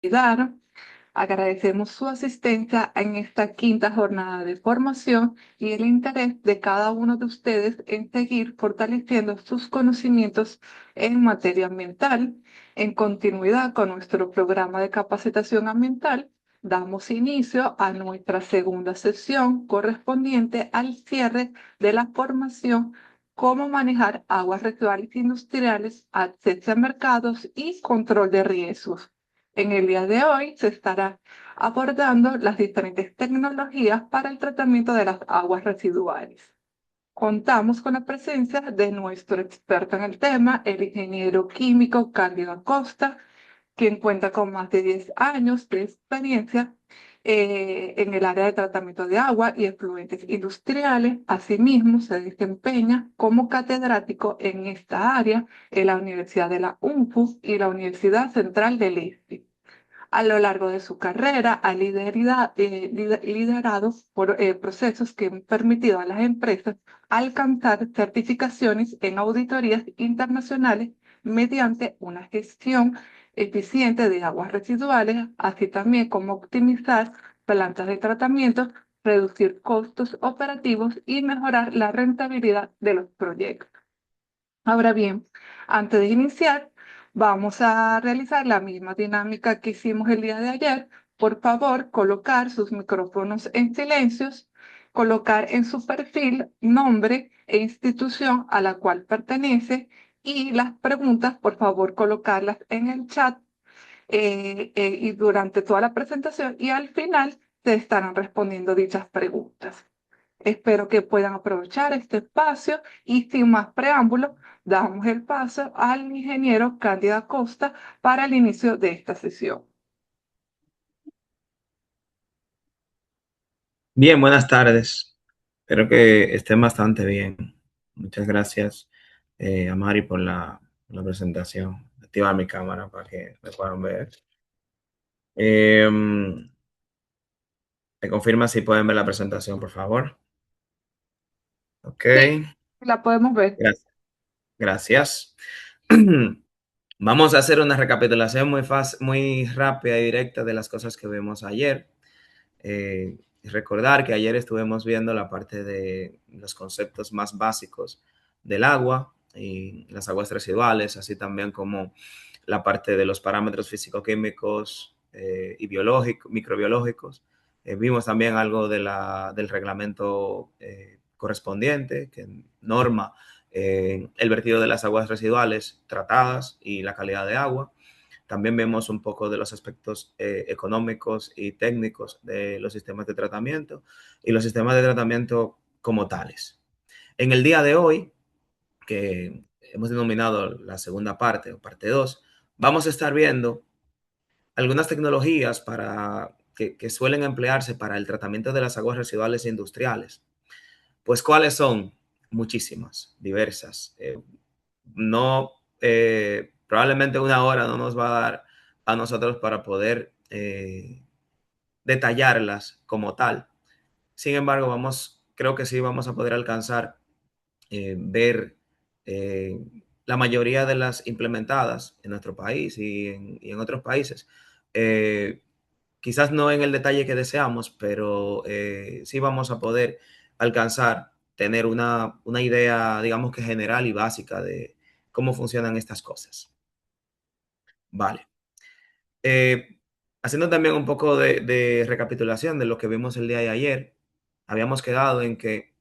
Dar. Agradecemos su asistencia en esta quinta jornada de formación y el interés de cada uno de ustedes en seguir fortaleciendo sus conocimientos en materia ambiental. En continuidad con nuestro programa de capacitación ambiental, damos inicio a nuestra segunda sesión correspondiente al cierre de la formación Cómo manejar aguas residuales industriales, acceso a mercados y control de riesgos. En el día de hoy se estará abordando las diferentes tecnologías para el tratamiento de las aguas residuales. Contamos con la presencia de nuestro experto en el tema, el ingeniero químico Cándido Acosta, quien cuenta con más de 10 años de experiencia en el área de tratamiento de agua y efluentes industriales. Asimismo, se desempeña como catedrático en esta área en la Universidad de la UNFU y la Universidad Central del Este. A lo largo de su carrera ha liderado procesos que han permitido a las empresas alcanzar certificaciones en auditorías internacionales mediante una gestión eficiente de aguas residuales, así también como optimizar plantas de tratamiento, reducir costos operativos y mejorar la rentabilidad de los proyectos. Ahora bien, antes de iniciar, vamos a realizar la misma dinámica que hicimos el día de ayer. Por favor, colocar sus micrófonos en silencios, colocar en su perfil nombre e institución a la cual pertenece y las preguntas, por favor, colocarlas en el chat y durante toda la presentación y al final se estarán respondiendo dichas preguntas. Espero que puedan aprovechar este espacio y sin más preámbulos, damos el paso al ingeniero Cándida Costa para el inicio de esta sesión. Bien, buenas tardes. Espero que estén bastante bien. Muchas gracias, Amari, por la presentación. Activar mi cámara para que me puedan ver. Eh, ¿Me confirma si pueden ver la presentación, por favor? Ok, Sí, la podemos ver. gracias. Gracias. Vamos a hacer una recapitulación muy fácil, muy rápida y directa de las cosas que vimos ayer. Recordar que ayer estuvimos viendo la parte de los conceptos más básicos del agua y las aguas residuales, así también como la parte de los parámetros físico-químicos y biológicos, microbiológicos. Vimos también algo del reglamento correspondiente que norma el vertido de las aguas residuales tratadas y la calidad de agua. También vemos un poco de los aspectos económicos y técnicos de los sistemas de tratamiento y los sistemas de tratamiento como tales. En el día de hoy, que hemos denominado la segunda parte o parte 2, vamos a estar viendo algunas tecnologías que suelen emplearse para el tratamiento de las aguas residuales industriales. Pues, ¿cuáles son? Muchísimas, diversas. No, probablemente una hora no nos va a dar a nosotros para poder detallarlas como tal. Sin embargo, creo que sí vamos a poder alcanzar ver eh, la mayoría de las implementadas en nuestro país y en otros países. Eh, Quizás no en el detalle que deseamos, pero sí vamos a poder alcanzar, tener una idea, digamos que general y básica de cómo funcionan estas cosas. Vale. Eh, Haciendo también un poco de recapitulación de lo que vimos el día de ayer, habíamos quedado en que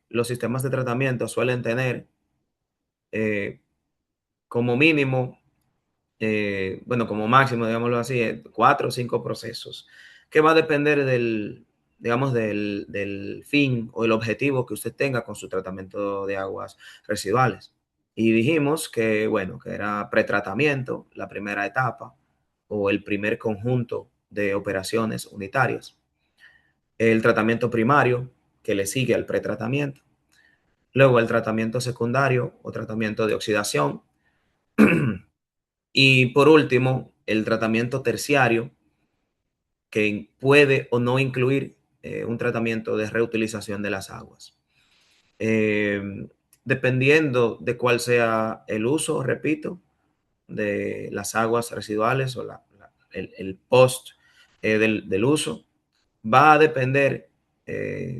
los sistemas de tratamiento suelen tener eh, como mínimo, bueno, como máximo, digámoslo así, 4 o 5 procesos, que va a depender digamos, del fin o el objetivo que usted tenga con su tratamiento de aguas residuales. Y dijimos que, bueno, que era pretratamiento, la primera etapa, o el primer conjunto de operaciones unitarias. El tratamiento primario, que le sigue al pretratamiento. Luego el tratamiento secundario o tratamiento de oxidación. Y por último, el tratamiento terciario, que puede o no incluir un tratamiento de reutilización de las aguas. Eh, Dependiendo de cuál sea el uso, repito, de las aguas residuales o el post del uso, va a depender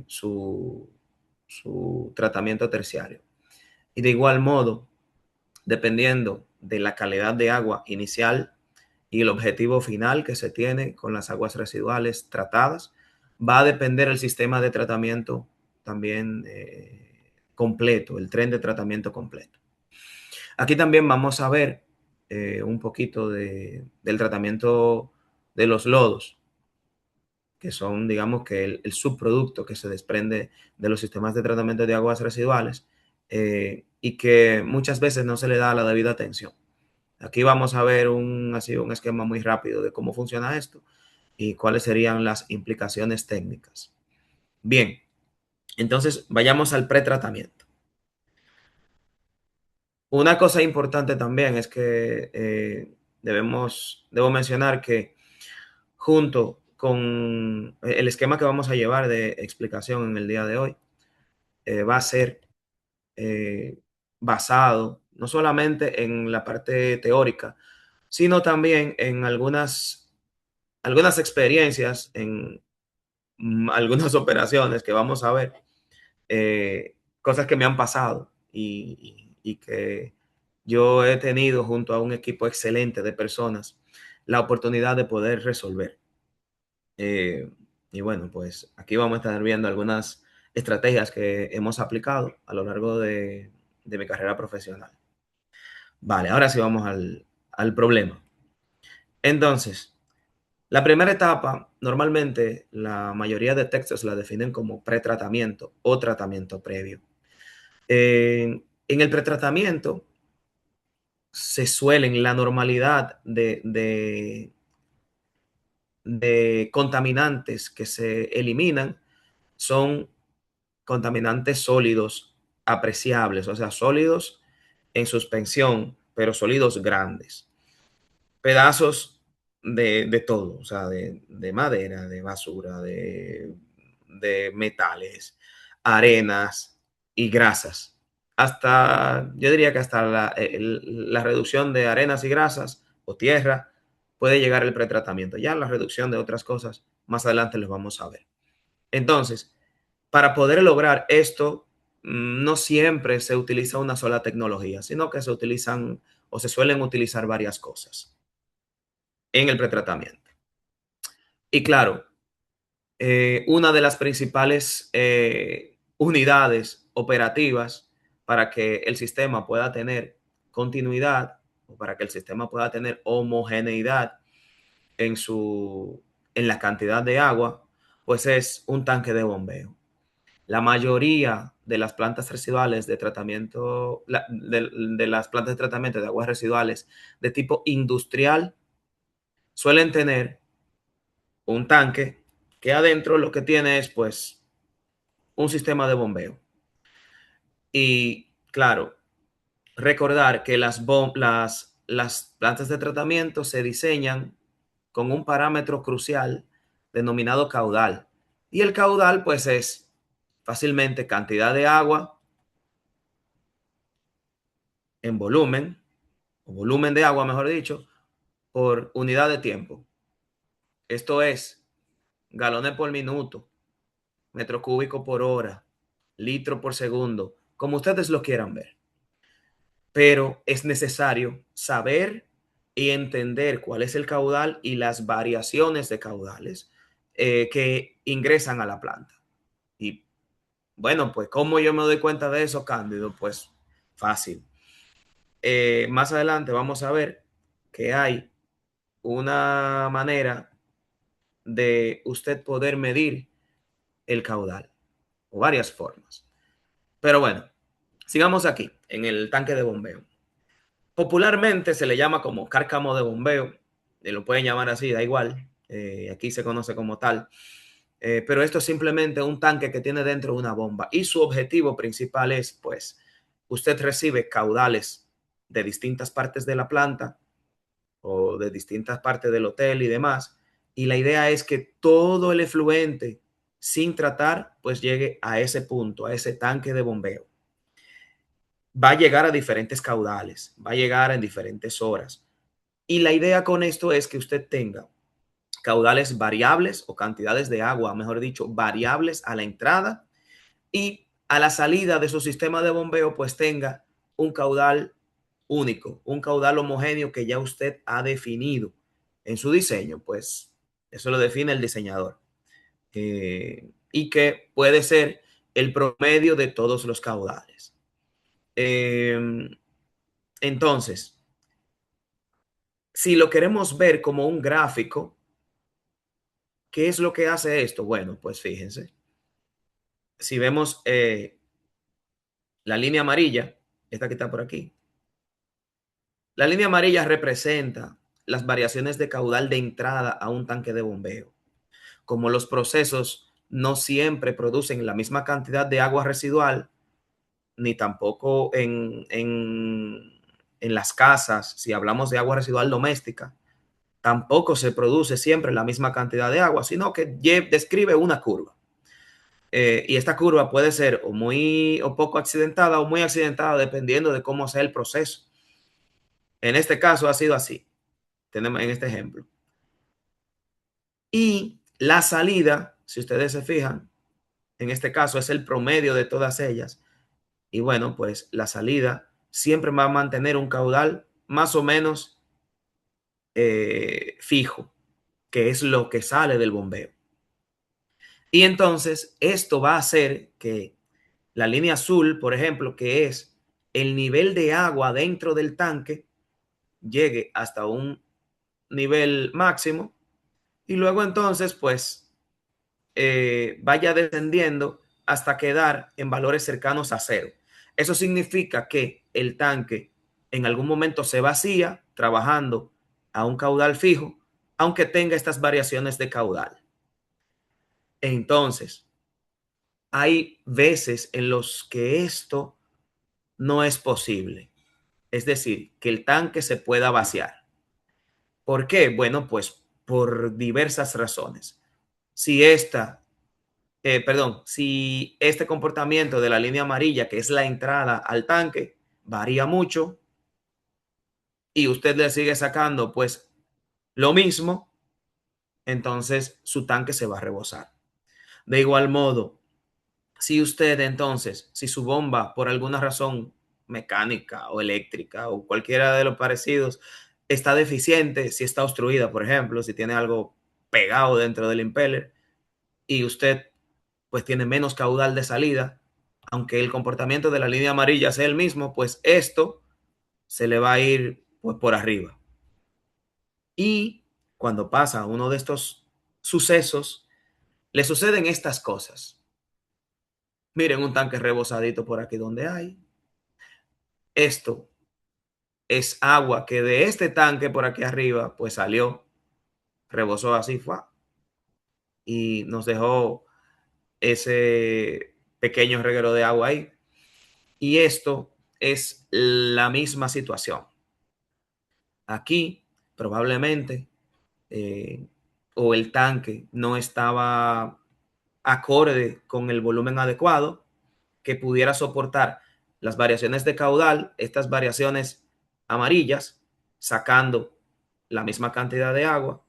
su tratamiento terciario. Y de igual modo, dependiendo de la calidad de agua inicial y el objetivo final que se tiene con las aguas residuales tratadas, va a depender el sistema de tratamiento también completo, el tren de tratamiento completo. Aquí también vamos a ver un poquito del tratamiento de los lodos, que son, digamos, que el subproducto que se desprende de los sistemas de tratamiento de aguas residuales y que muchas veces no se le da la debida atención. Aquí vamos a ver así, un esquema muy rápido de cómo funciona esto y cuáles serían las implicaciones técnicas. Bien, entonces vayamos al pretratamiento. Una cosa importante también es que debo mencionar que junto con el esquema que vamos a llevar de explicación en el día de hoy, va a ser eh, basado no solamente en la parte teórica, sino también en algunas experiencias, en algunas operaciones que vamos a ver, cosas que me han pasado y que yo he tenido junto a un equipo excelente de personas la oportunidad de poder resolver. Eh, y bueno, pues aquí vamos a estar viendo algunas estrategias que hemos aplicado a lo largo de mi carrera profesional. Vale, ahora sí vamos al problema. Entonces, la primera etapa, normalmente la mayoría de textos la definen como pretratamiento o tratamiento previo. En el pretratamiento se suelen, la normalidad de contaminantes que se eliminan son contaminantes sólidos apreciables, o sea, sólidos en suspensión, pero sólidos grandes. Pedazos de todo, o sea, de madera, de basura, de metales, arenas y grasas. Hasta, yo diría que hasta la reducción de arenas y grasas o tierra puede llegar el pretratamiento. Ya la reducción de otras cosas, más adelante los vamos a ver. Entonces, para poder lograr esto, no siempre se utiliza una sola tecnología, sino que se utilizan o se suelen utilizar varias cosas en el pretratamiento. Y claro, una de las principales unidades operativas para que el sistema pueda tener continuidad o para que el sistema pueda tener homogeneidad en, en la cantidad de agua, pues es un tanque de bombeo. La mayoría de las plantas residuales de tratamiento, de las plantas de tratamiento de aguas residuales de tipo industrial, suelen tener un tanque que adentro lo que tiene es pues un sistema de bombeo. Y claro, recordar que las plantas de tratamiento se diseñan con un parámetro crucial denominado caudal. Y el caudal pues es fácilmente cantidad de agua en volumen, o volumen de agua, mejor dicho, por unidad de tiempo. Esto es galones por minuto, metro cúbico por hora, litro por segundo, como ustedes lo quieran ver. Pero es necesario saber y entender cuál es el caudal y las variaciones de caudales que ingresan a la planta. Y bueno, pues ¿cómo yo me doy cuenta de eso, Cándido? Pues fácil. Más adelante vamos a ver que hay una manera de usted poder medir el caudal o varias formas. Pero bueno, sigamos aquí en el tanque de bombeo. Popularmente se le llama como cárcamo de bombeo, lo pueden llamar así, da igual, aquí se conoce como tal, pero esto es simplemente un tanque que tiene dentro una bomba y su objetivo principal es, pues, usted recibe caudales de distintas partes de la planta o de distintas partes del hotel y demás, y la idea es que todo el efluente sin tratar, pues llegue a ese punto, a ese tanque de bombeo. Va a llegar a diferentes caudales, va a llegar en diferentes horas. Y la idea con esto es que usted tenga caudales variables o cantidades de agua, mejor dicho, variables a la entrada y a la salida de su sistema de bombeo, pues tenga un caudal único, un caudal homogéneo que ya usted ha definido en su diseño, pues eso lo define el diseñador. Y que puede ser el promedio de todos los caudales. Eh, entonces, si lo queremos ver como un gráfico, ¿qué es lo que hace esto? Bueno, pues fíjense, si vemos la línea amarilla, esta que está por aquí, la línea amarilla representa las variaciones de caudal de entrada a un tanque de bombeo. Como los procesos no siempre producen la misma cantidad de agua residual, ni tampoco en las casas, si hablamos de agua residual doméstica, tampoco se produce siempre la misma cantidad de agua, sino que describe una curva. Y esta curva puede ser o muy o poco accidentada o muy accidentada dependiendo de cómo sea el proceso. En este caso ha sido así, tenemos en este ejemplo. Y la salida, si ustedes se fijan, en este caso es el promedio de todas ellas. Y bueno, pues la salida siempre va a mantener un caudal más o menos fijo, que es lo que sale del bombeo. Y entonces esto va a hacer que la línea azul, por ejemplo, que es el nivel de agua dentro del tanque, llegue hasta un nivel máximo y luego entonces pues vaya descendiendo hasta quedar en valores cercanos a cero. Eso significa que el tanque en algún momento se vacía trabajando a un caudal fijo, aunque tenga estas variaciones de caudal. Entonces, hay veces en los que esto no es posible. Es decir, que el tanque se pueda vaciar. ¿Por qué? Bueno, pues por diversas razones. Si si este comportamiento de la línea amarilla, que es la entrada al tanque, varía mucho y usted le sigue sacando pues lo mismo, entonces su tanque se va a rebosar. De igual modo, si usted entonces, si su bomba por alguna razón mecánica o eléctrica o cualquiera de los parecidos está deficiente, si está obstruida, por ejemplo, si tiene algo pegado dentro del impeller y usted pues tiene menos caudal de salida, aunque el comportamiento de la línea amarilla sea el mismo, pues esto se le va a ir pues, por arriba. Y cuando pasa uno de estos sucesos, le suceden estas cosas. Miren un tanque rebosadito por aquí donde hay. Esto es agua que de este tanque por aquí arriba, pues salió, rebosó así, fue, y nos dejó ese pequeño reguero de agua ahí. Y esto es la misma situación. Aquí probablemente eh, o el tanque no estaba acorde con el volumen adecuado que pudiera soportar las variaciones de caudal, estas variaciones amarillas, sacando la misma cantidad de agua,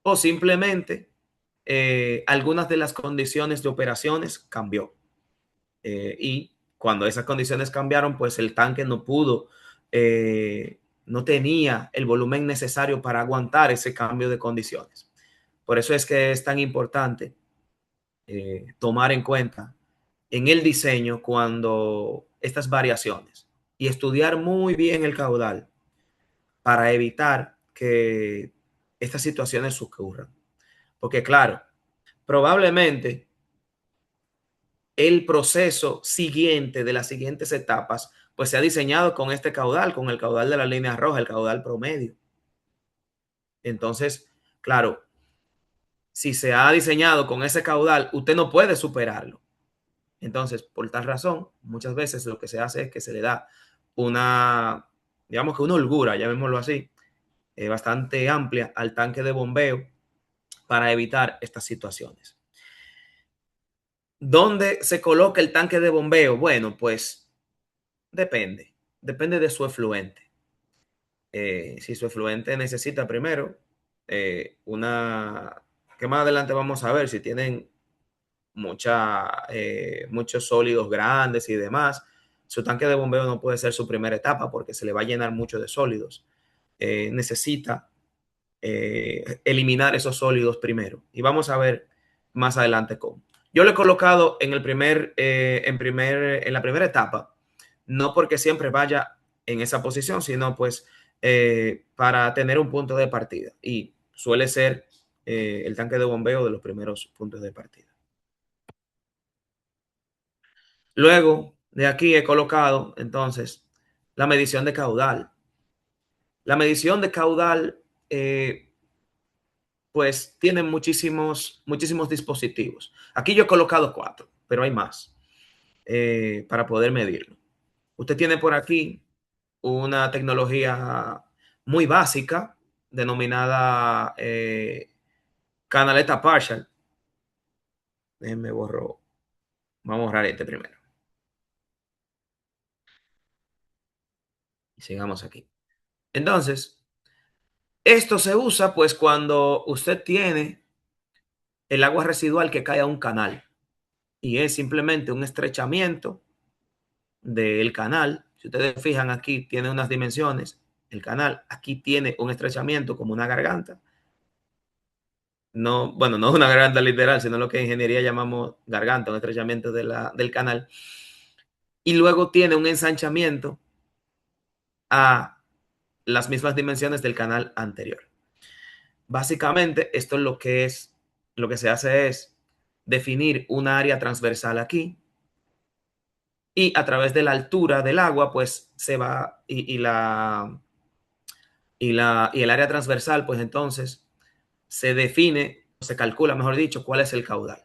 o simplemente algunas de las condiciones de operaciones cambió. Y cuando esas condiciones cambiaron, pues el tanque no pudo, no tenía el volumen necesario para aguantar ese cambio de condiciones. Por eso es que es tan importante tomar en cuenta en el diseño cuando estas variaciones y estudiar muy bien el caudal para evitar que estas situaciones ocurran. Porque claro, probablemente el proceso siguiente de las siguientes etapas, pues se ha diseñado con este caudal, con el caudal de la línea roja, el caudal promedio. Entonces, claro, si se ha diseñado con ese caudal, usted no puede superarlo. Entonces, por tal razón, muchas veces lo que se hace es que se le da una, digamos que una holgura, llamémoslo así, bastante amplia al tanque de bombeo para evitar estas situaciones. ¿Dónde se coloca el tanque de bombeo? Bueno, pues depende de su efluente. si su efluente necesita primero una, que más adelante vamos a ver si tienen muchos sólidos grandes y demás, su tanque de bombeo no puede ser su primera etapa porque se le va a llenar mucho de sólidos. Necesita eliminar esos sólidos primero. Y vamos a ver más adelante cómo. Yo lo he colocado en la primera etapa, no porque siempre vaya en esa posición, sino pues para tener un punto de partida. Y suele ser el tanque de bombeo de los primeros puntos de partida. Luego de aquí he colocado entonces la medición de caudal. La medición de caudal pues tiene muchísimos dispositivos. Aquí yo he colocado 4, pero hay más para poder medirlo. Usted tiene por aquí una tecnología muy básica denominada canaleta partial. Déjenme borro. Vamos a borrar este primero. Y sigamos aquí. Entonces, esto se usa pues cuando usted tiene el agua residual que cae a un canal y es simplemente un estrechamiento del canal. Si ustedes fijan aquí, tiene unas dimensiones. El canal aquí tiene un estrechamiento como una garganta. No, bueno, no es una garganta literal, sino lo que en ingeniería llamamos garganta, un estrechamiento del canal. Y luego tiene un ensanchamiento a las mismas dimensiones del canal anterior. Básicamente, esto es lo que se hace es definir un área transversal aquí y a través de la altura del agua, pues se va y el área transversal, pues entonces se define, se calcula, mejor dicho, cuál es el caudal.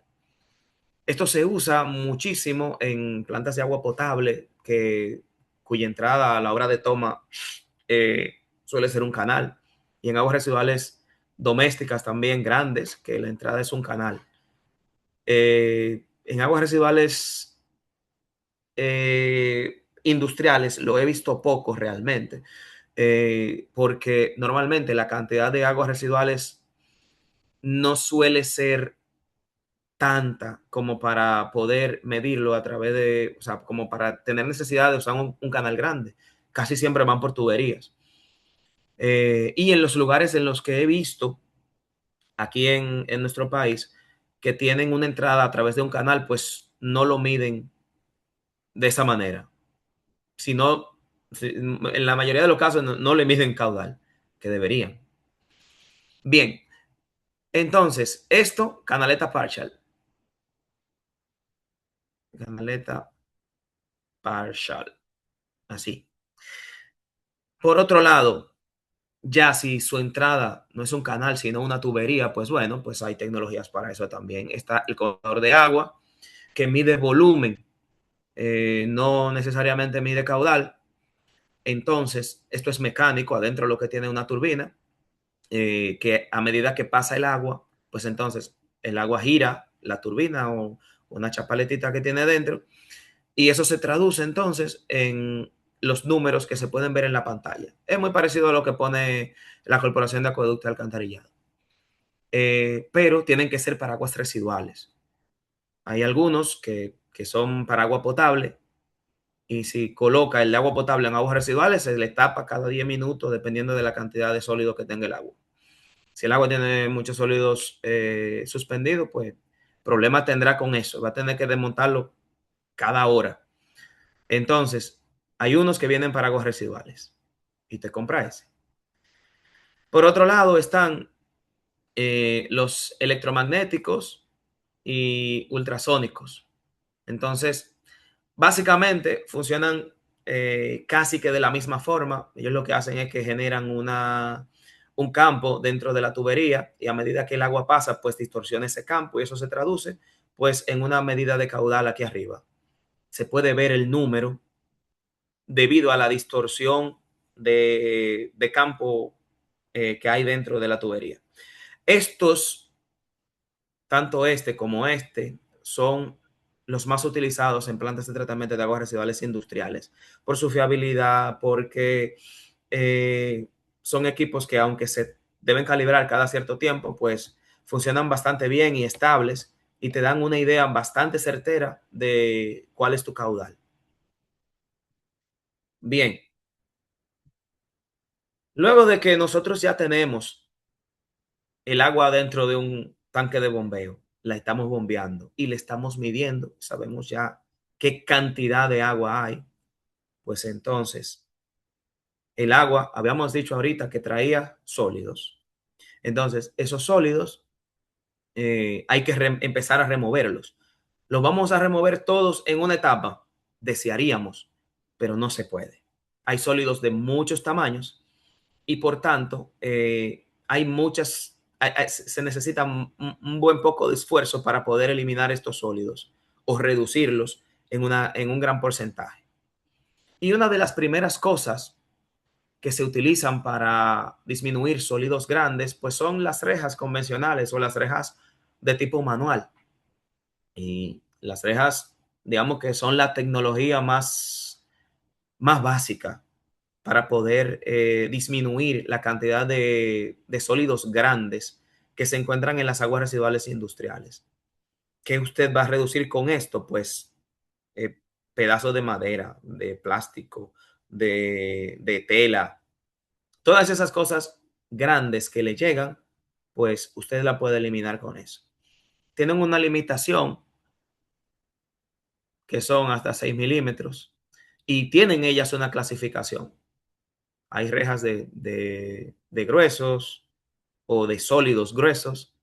Esto se usa muchísimo en plantas de agua potable, cuya entrada a la hora de toma suele ser un canal, y en aguas residuales domésticas también grandes, que la entrada es un canal. En aguas residuales industriales lo he visto poco realmente, porque normalmente la cantidad de aguas residuales no suele ser tanta como para poder medirlo a través o sea, como para tener necesidad de usar un canal grande. Casi siempre van por tuberías. Y en los lugares en los que he visto aquí en nuestro país que tienen una entrada a través de un canal, pues no lo miden de esa manera. Sino, en la mayoría de los casos no le miden caudal, que deberían. Bien, entonces, esto, canaleta partial. Canaleta partial. Así. Por otro lado, ya si su entrada no es un canal, sino una tubería, pues bueno, pues hay tecnologías para eso también. Está el contador de agua, que mide volumen, no necesariamente mide caudal. Entonces, esto es mecánico, adentro lo que tiene una turbina, que a medida que pasa el agua, pues entonces el agua gira la turbina o una chapaletita que tiene dentro, y eso se traduce entonces en los números que se pueden ver en la pantalla. Es muy parecido a lo que pone la Corporación de Acueducto y Alcantarillado. Pero tienen que ser para aguas residuales. Hay algunos que son para agua potable, y si coloca el agua potable en aguas residuales, se le tapa cada 10 minutos dependiendo de la cantidad de sólido que tenga el agua. Si el agua tiene muchos sólidos suspendidos, pues problema tendrá con eso. Va a tener que desmontarlo cada hora. Entonces, hay unos que vienen para aguas residuales y te compra ese. Por otro lado están los electromagnéticos y ultrasónicos. Entonces, básicamente funcionan casi que de la misma forma. Ellos lo que hacen es que generan un campo dentro de la tubería, y a medida que el agua pasa, pues distorsiona ese campo, y eso se traduce pues en una medida de caudal aquí arriba. Se puede ver el número debido a la distorsión de campo que hay dentro de la tubería. Estos, tanto este como este, son los más utilizados en plantas de tratamiento de aguas residuales industriales por su fiabilidad, porque son equipos que aunque se deben calibrar cada cierto tiempo, pues funcionan bastante bien y estables y te dan una idea bastante certera de cuál es tu caudal. Bien, luego de que nosotros ya tenemos el agua dentro de un tanque de bombeo, la estamos bombeando y le estamos midiendo, sabemos ya qué cantidad de agua hay, pues entonces el agua, habíamos dicho ahorita que traía sólidos. Entonces, esos sólidos hay que empezar a removerlos. Los vamos a remover todos en una etapa, desearíamos, pero no se puede. Hay sólidos de muchos tamaños y por tanto hay muchas, se necesita un buen poco de esfuerzo para poder eliminar estos sólidos o reducirlos en un gran porcentaje. Y una de las primeras cosas que se utilizan para disminuir sólidos grandes, pues son las rejas convencionales o las rejas de tipo manual. Y las rejas, digamos que son la tecnología más básica para poder disminuir la cantidad de sólidos grandes que se encuentran en las aguas residuales industriales. ¿Qué usted va a reducir con esto? Pues eh, pedazos de madera, de plástico, de tela, todas esas cosas grandes que le llegan, pues usted la puede eliminar con eso. Tienen una limitación que son hasta 6 milímetros y tienen ellas una clasificación. Hay rejas de gruesos o de sólidos gruesos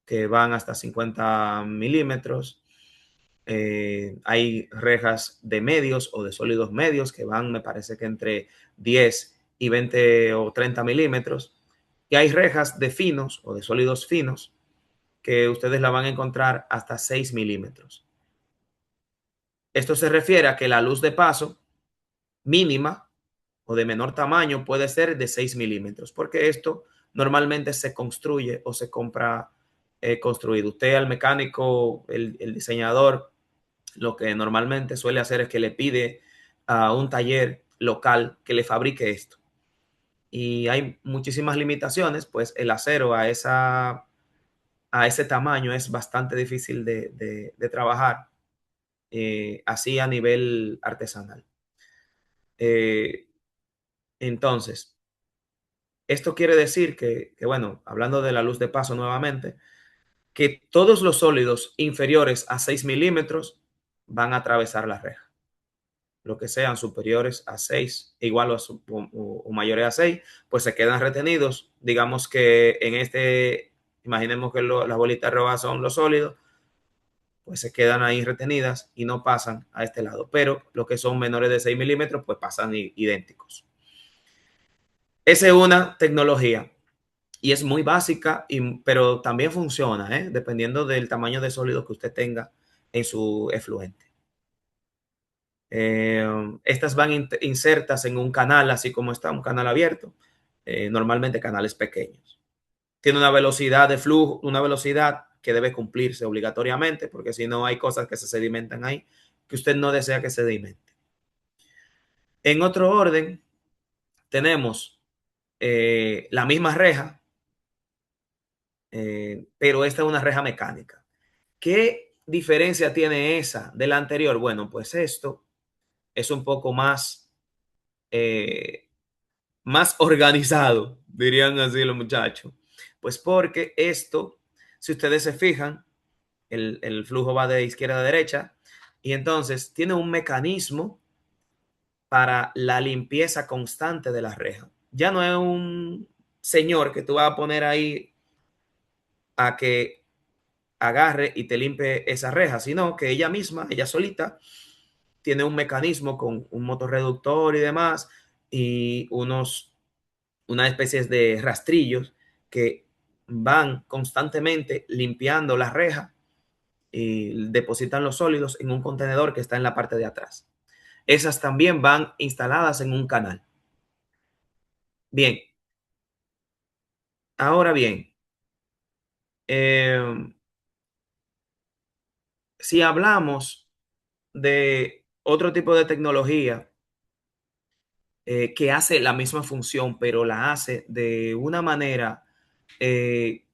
que van hasta 50 milímetros. Hay rejas de medios o de sólidos medios que van, me parece que entre 10 y 20 o 30 milímetros. Y hay rejas de finos o de sólidos finos que ustedes la van a encontrar hasta 6 milímetros. Esto se refiere a que la luz de paso mínima o de menor tamaño puede ser de 6 milímetros, porque esto normalmente se construye o se compra construido. Usted al mecánico, el diseñador, lo que normalmente suele hacer es que le pide a un taller local que le fabrique esto. Y hay muchísimas limitaciones, pues el acero a ese tamaño es bastante difícil de trabajar así a nivel artesanal. Eh, entonces, esto quiere decir bueno, hablando de la luz de paso nuevamente, que todos los sólidos inferiores a 6 milímetros van a atravesar la reja. Lo que sean superiores a 6, igual o mayores a 6, pues se quedan retenidos. Digamos que en este, imaginemos que las bolitas rojas son los sólidos, pues se quedan ahí retenidas y no pasan a este lado. Pero los que son menores de 6 milímetros, pues pasan idénticos. Esa es una tecnología y es muy básica, pero también funciona, dependiendo del tamaño de sólido que usted tenga en su efluente. Estas van insertas en un canal, así como está, un canal abierto, normalmente canales pequeños. Tiene una velocidad de flujo, una velocidad que debe cumplirse obligatoriamente, porque si no hay cosas que se sedimentan ahí que usted no desea que se sedimente. En otro orden, tenemos la misma reja, pero esta es una reja mecánica. ¿Qué diferencia tiene esa de la anterior? Bueno, pues esto es un poco eh, más organizado, dirían así los muchachos. Pues porque esto, si ustedes se fijan, el flujo va de izquierda a derecha y entonces tiene un mecanismo para la limpieza constante de la reja. Ya no es un señor que tú vas a poner ahí a que agarre y te limpie esa reja, sino que ella misma, ella solita, tiene un mecanismo con un motorreductor y demás y unas especies de rastrillos que van constantemente limpiando la reja y depositan los sólidos en un contenedor que está en la parte de atrás. Esas también van instaladas en un canal. Bien, ahora bien, eh, si hablamos de otro tipo de tecnología que hace la misma función, pero la hace de una manera eh,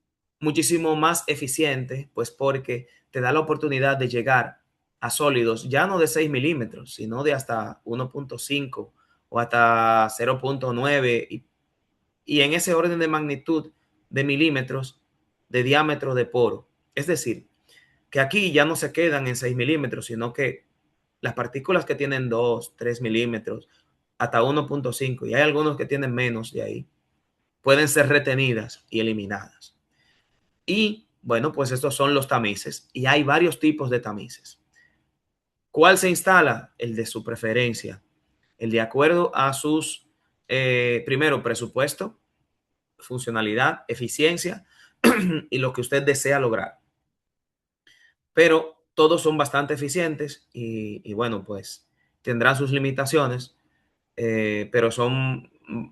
muchísimo más eficiente, pues porque te da la oportunidad de llegar a sólidos ya no de 6 milímetros, sino de hasta 1.5 o hasta 0.9 y en ese orden de magnitud de milímetros de diámetro de poro. Es decir, que aquí ya no se quedan en 6 milímetros, sino que las partículas que tienen 2 3 milímetros, hasta 1.5, y hay algunos que tienen menos de ahí, pueden ser retenidas y eliminadas. Y bueno, pues estos son los tamices y hay varios tipos de tamices. ¿Cuál se instala? El de su preferencia, el de acuerdo a sus, primero, presupuesto, funcionalidad, eficiencia y lo que usted desea lograr. Pero todos son bastante eficientes y bueno, pues tendrán sus limitaciones, pero son,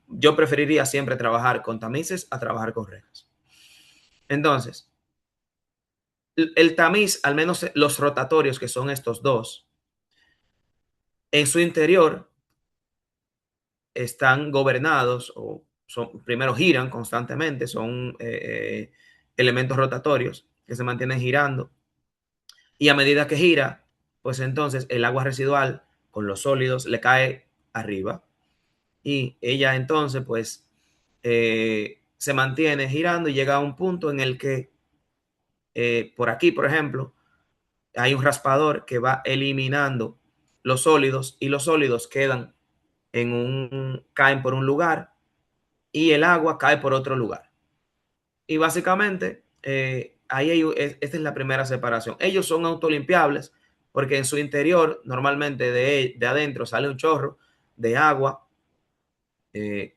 yo preferiría siempre trabajar con tamices a trabajar con rejas. Entonces, el tamiz, al menos los rotatorios, que son estos dos, en su interior están gobernados o son, primero giran constantemente, son elementos rotatorios que se mantienen girando y a medida que gira, pues entonces el agua residual con los sólidos le cae arriba y ella entonces pues se mantiene girando y llega a un punto en el que por aquí, por ejemplo, hay un raspador que va eliminando los sólidos y los sólidos quedan caen por un lugar y el agua cae por otro lugar. Y básicamente, esta es la primera separación. Ellos son autolimpiables porque en su interior, normalmente de adentro, sale un chorro de agua eh,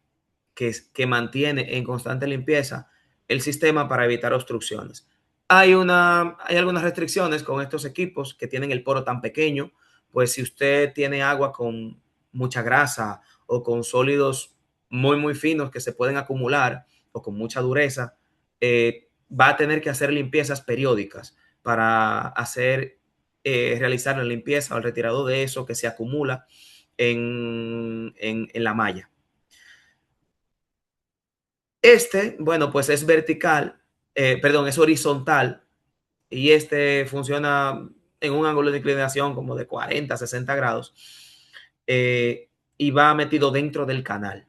que mantiene en constante limpieza el sistema para evitar obstrucciones. Hay algunas restricciones con estos equipos que tienen el poro tan pequeño, pues si usted tiene agua con mucha grasa o con sólidos muy finos que se pueden acumular o con mucha dureza, va a tener que hacer limpiezas periódicas para realizar la limpieza o el retirado de eso que se acumula en la malla. Bueno, pues es vertical, perdón, es horizontal y este funciona en un ángulo de inclinación como de 40, 60 grados y va metido dentro del canal.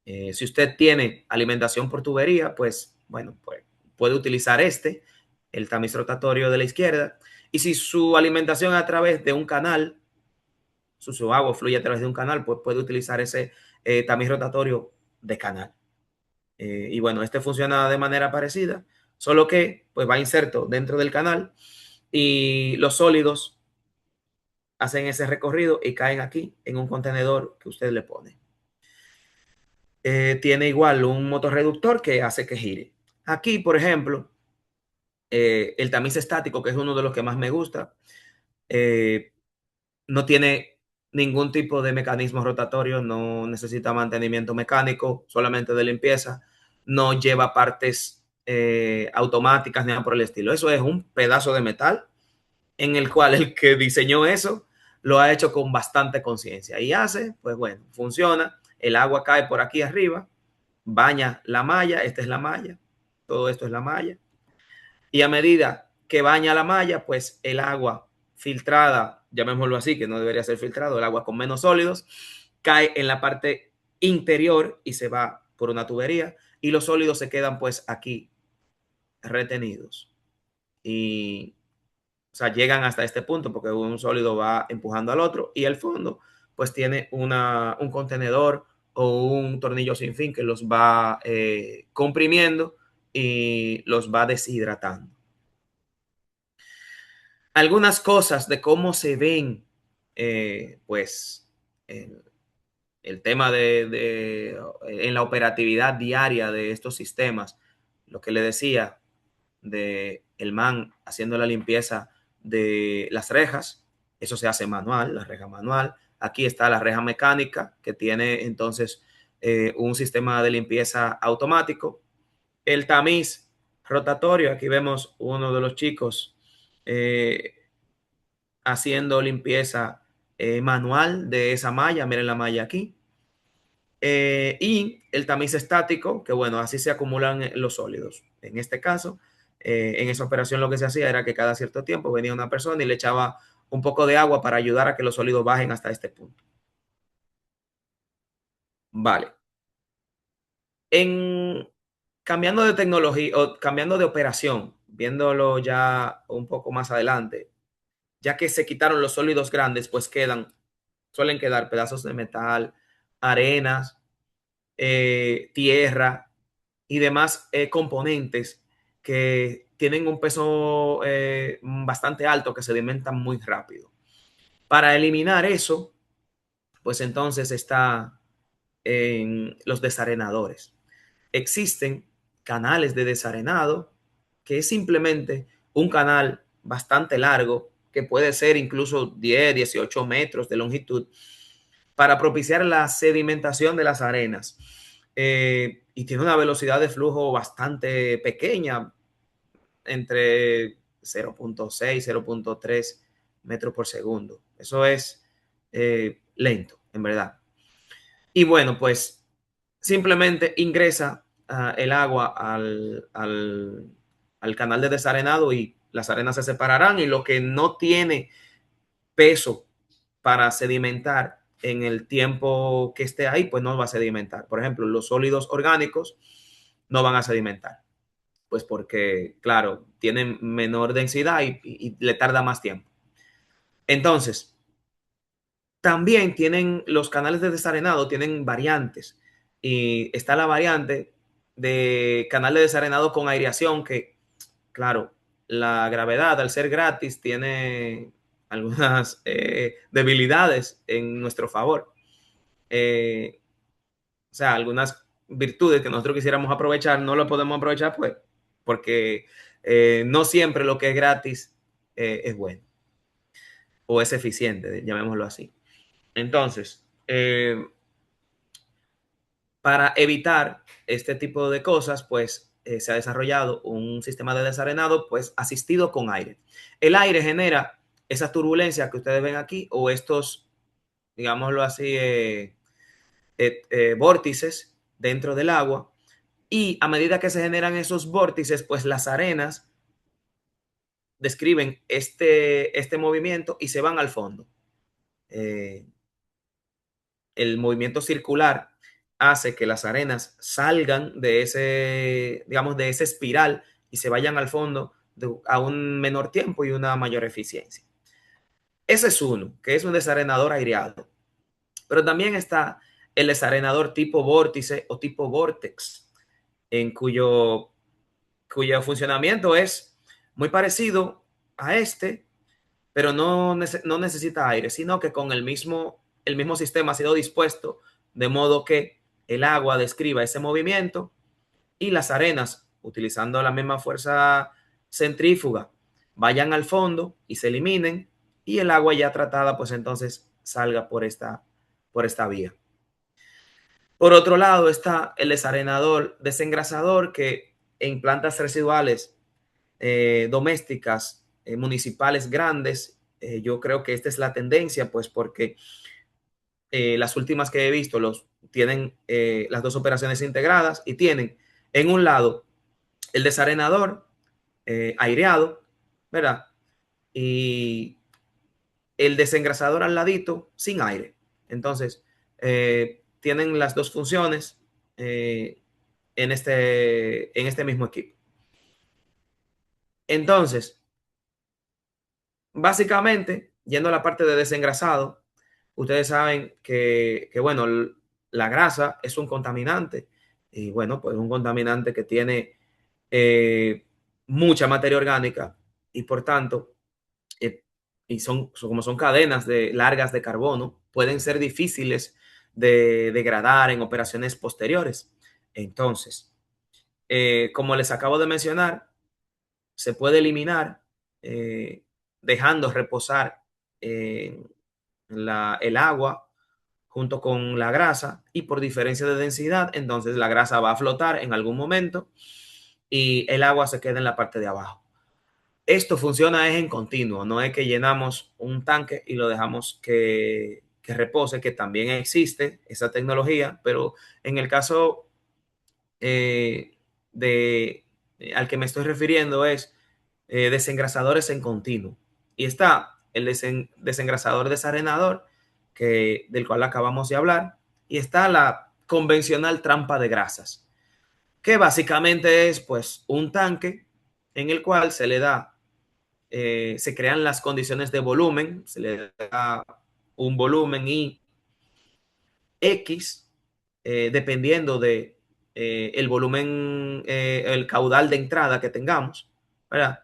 Si usted tiene alimentación por tubería, pues bueno, pues puede utilizar el tamiz rotatorio de la izquierda. Y si su alimentación es a través de un canal, su agua fluye a través de un canal, pues puede utilizar ese tamiz rotatorio de canal. Y bueno, este funciona de manera parecida, solo que pues va inserto dentro del canal y los sólidos hacen ese recorrido y caen aquí en un contenedor que usted le pone. Tiene igual un motor reductor que hace que gire. Aquí, por ejemplo, el tamiz estático, que es uno de los que más me gusta, eh, no tiene ningún tipo de mecanismo rotatorio, no necesita mantenimiento mecánico, solamente de limpieza, no lleva partes automáticas ni nada por el estilo. Eso es un pedazo de metal en el cual el que diseñó eso lo ha hecho con bastante conciencia y hace, pues bueno, funciona, el agua cae por aquí arriba, baña la malla, esta es la malla, todo esto es la malla, y a medida que baña la malla, pues el agua filtrada, llamémoslo así, que no debería ser filtrado, el agua con menos sólidos, cae en la parte interior y se va por una tubería y los sólidos se quedan pues aquí retenidos. Y o sea, llegan hasta este punto porque un sólido va empujando al otro y el fondo pues tiene un contenedor o un tornillo sin fin que los va comprimiendo y los va deshidratando. Algunas cosas de cómo se ven, pues, el, el tema en la operatividad diaria de estos sistemas. Lo que le decía de el man haciendo la limpieza de las rejas, eso se hace manual, la reja manual. Aquí está la reja mecánica que tiene entonces un sistema de limpieza automático. El tamiz rotatorio, aquí vemos uno de los chicos eh, haciendo limpieza manual de esa malla, miren la malla aquí, y el tamiz estático, que bueno, así se acumulan los sólidos. En este caso, en esa operación lo que se hacía era que cada cierto tiempo venía una persona y le echaba un poco de agua para ayudar a que los sólidos bajen hasta este punto. Vale. En cambiando de tecnología o cambiando de operación, viéndolo ya un poco más adelante, ya que se quitaron los sólidos grandes, pues suelen quedar pedazos de metal, arenas, tierra y demás componentes que tienen un peso bastante alto, que se sedimentan muy rápido. Para eliminar eso, pues entonces está en los desarenadores. Existen canales de desarenado, que es simplemente un canal bastante largo, que puede ser incluso 10, 18 metros de longitud, para propiciar la sedimentación de las arenas. Y tiene una velocidad de flujo bastante pequeña, entre 0.6, 0.3 metros por segundo. Eso es lento, en verdad. Y bueno, pues simplemente ingresa el agua al canal de desarenado y las arenas se separarán, y lo que no tiene peso para sedimentar en el tiempo que esté ahí, pues no va a sedimentar. Por ejemplo, los sólidos orgánicos no van a sedimentar, pues porque, claro, tienen menor densidad y le tarda más tiempo. Entonces, también tienen los canales de desarenado, tienen variantes. Y está la variante de canal de desarenado con aireación, que, claro, la gravedad, al ser gratis, tiene algunas debilidades en nuestro favor. Eh, o sea, algunas virtudes que nosotros quisiéramos aprovechar, no lo podemos aprovechar, pues, porque no siempre lo que es gratis es bueno o es eficiente, llamémoslo así. Entonces, para evitar este tipo de cosas, pues se ha desarrollado un sistema de desarenado pues asistido con aire. El aire genera esa turbulencia que ustedes ven aquí, o estos, digámoslo así, vórtices dentro del agua, y a medida que se generan esos vórtices, pues las arenas describen este movimiento y se van al fondo. Eh, el movimiento circular hace que las arenas salgan de ese, digamos, de ese espiral y se vayan al fondo a un menor tiempo y una mayor eficiencia. Ese es uno, que es un desarenador aireado. Pero también está el desarenador tipo vórtice o tipo vortex, en cuyo funcionamiento es muy parecido a este, pero no necesita aire, sino que con el mismo sistema ha sido dispuesto de modo que el agua describa ese movimiento y las arenas, utilizando la misma fuerza centrífuga, vayan al fondo y se eliminen, y el agua ya tratada pues entonces salga por esta vía. Por otro lado está el desarenador desengrasador, que en plantas residuales domésticas, municipales grandes, yo creo que esta es la tendencia, pues porque las últimas que he visto tienen las dos operaciones integradas y tienen en un lado el desarenador aireado, ¿verdad? Y el desengrasador al ladito sin aire. Entonces, tienen las dos funciones en este mismo equipo. Entonces, básicamente, yendo a la parte de desengrasado, ustedes saben bueno, la grasa es un contaminante, y bueno, pues un contaminante que tiene eh, mucha materia orgánica, y por tanto, eh, y como son cadenas largas de carbono, pueden ser difíciles de degradar en operaciones posteriores. Entonces, como les acabo de mencionar, se puede eliminar eh, dejando reposar eh, el agua junto con la grasa, y por diferencia de densidad, entonces la grasa va a flotar en algún momento y el agua se queda en la parte de abajo. Esto funciona es en continuo, no es que llenamos un tanque y lo dejamos que repose, que también existe esa tecnología, pero en el caso eh, de, al que me estoy refiriendo es desengrasadores en continuo. Y está el desengrasador desarenador, del cual acabamos de hablar, y está la convencional trampa de grasas, que básicamente es pues un tanque en el cual se crean las condiciones de volumen, se le da un volumen y X, dependiendo de el volumen, el caudal de entrada que tengamos, ¿verdad?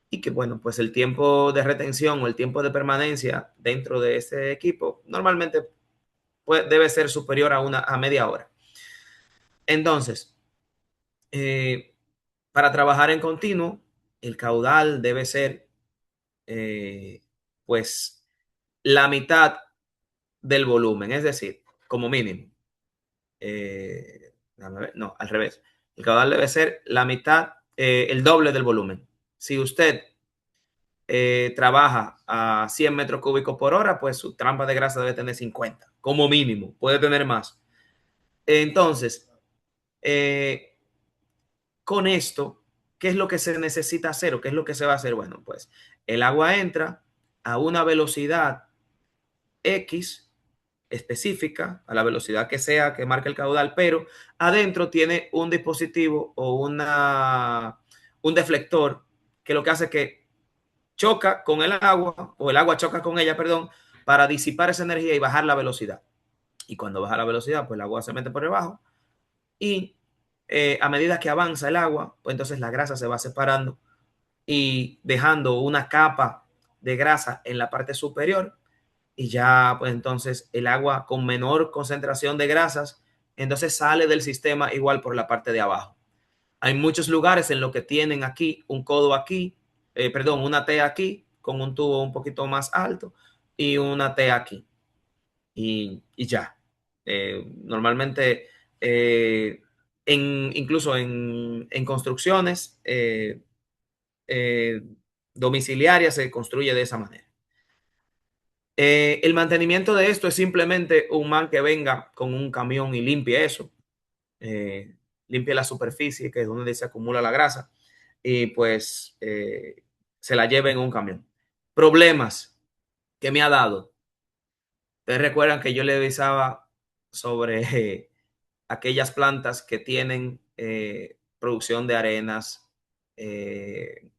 Y que, bueno, pues el tiempo de retención o el tiempo de permanencia dentro de ese equipo normalmente debe ser superior a media hora. Entonces, eh, para trabajar en continuo, el caudal debe ser, eh, pues, la mitad del volumen, es decir, como mínimo. No, al revés. El caudal debe ser la mitad, el doble del volumen. Si usted trabaja a 100 metros cúbicos por hora, pues su trampa de grasa debe tener 50, como mínimo. Puede tener más. Entonces, eh, con esto, ¿qué es lo que se necesita hacer o qué es lo que se va a hacer? Bueno, pues el agua entra a una velocidad X específica, a la velocidad que sea que marque el caudal, pero adentro tiene un dispositivo o un deflector que lo que hace es que choca con el agua, o el agua choca con ella, perdón, para disipar esa energía y bajar la velocidad. Y cuando baja la velocidad, pues el agua se mete por debajo y a medida que avanza el agua, pues entonces la grasa se va separando y dejando una capa de grasa en la parte superior, y ya pues entonces el agua con menor concentración de grasas entonces sale del sistema igual por la parte de abajo. Hay muchos lugares en los que tienen aquí un codo aquí, perdón, una T aquí con un tubo un poquito más alto y una T aquí y ya. Normalmente eh, incluso en construcciones eh, domiciliarias se construye de esa manera. El mantenimiento de esto es simplemente un man que venga con un camión y limpie eso, limpie la superficie, que es donde se acumula la grasa, y pues se la lleve en un camión. Problemas que me ha dado. Ustedes recuerdan que yo le avisaba sobre aquellas plantas que tienen producción de arenas, eh,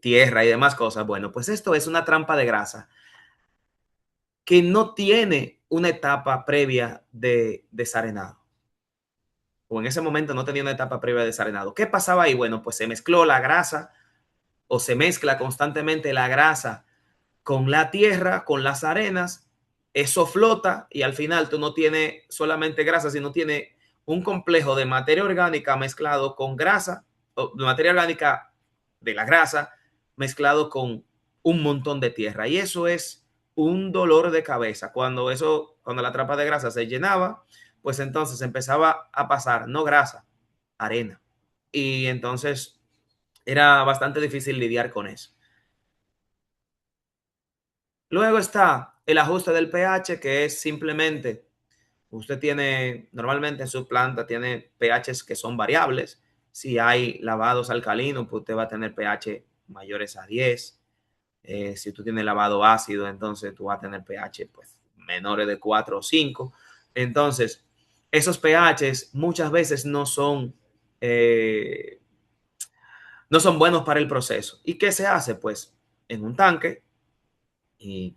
tierra y demás cosas. Bueno, pues esto es una trampa de grasa que no tiene una etapa previa de desarenado. O en ese momento no tenía una etapa previa de desarenado. ¿Qué pasaba ahí? Bueno, pues se mezcló la grasa o se mezcla constantemente la grasa con la tierra, con las arenas. Eso flota y al final tú no tienes solamente grasa, sino tienes un complejo de materia orgánica mezclado con grasa, o de materia orgánica de la grasa mezclado con un montón de tierra. Y eso es un dolor de cabeza. Cuando la trapa de grasa se llenaba, pues entonces empezaba a pasar, no grasa, arena. Y entonces era bastante difícil lidiar con eso. Luego está el ajuste del pH, que es simplemente, usted tiene, normalmente en su planta tiene pHs que son variables. Si hay lavados alcalinos, pues usted va a tener pH mayores a 10. Si tú tienes lavado ácido, entonces tú vas a tener pH pues, menores de 4 o 5. Entonces, esos pHs muchas veces eh, no son buenos para el proceso. ¿Y qué se hace? Pues en un tanque, y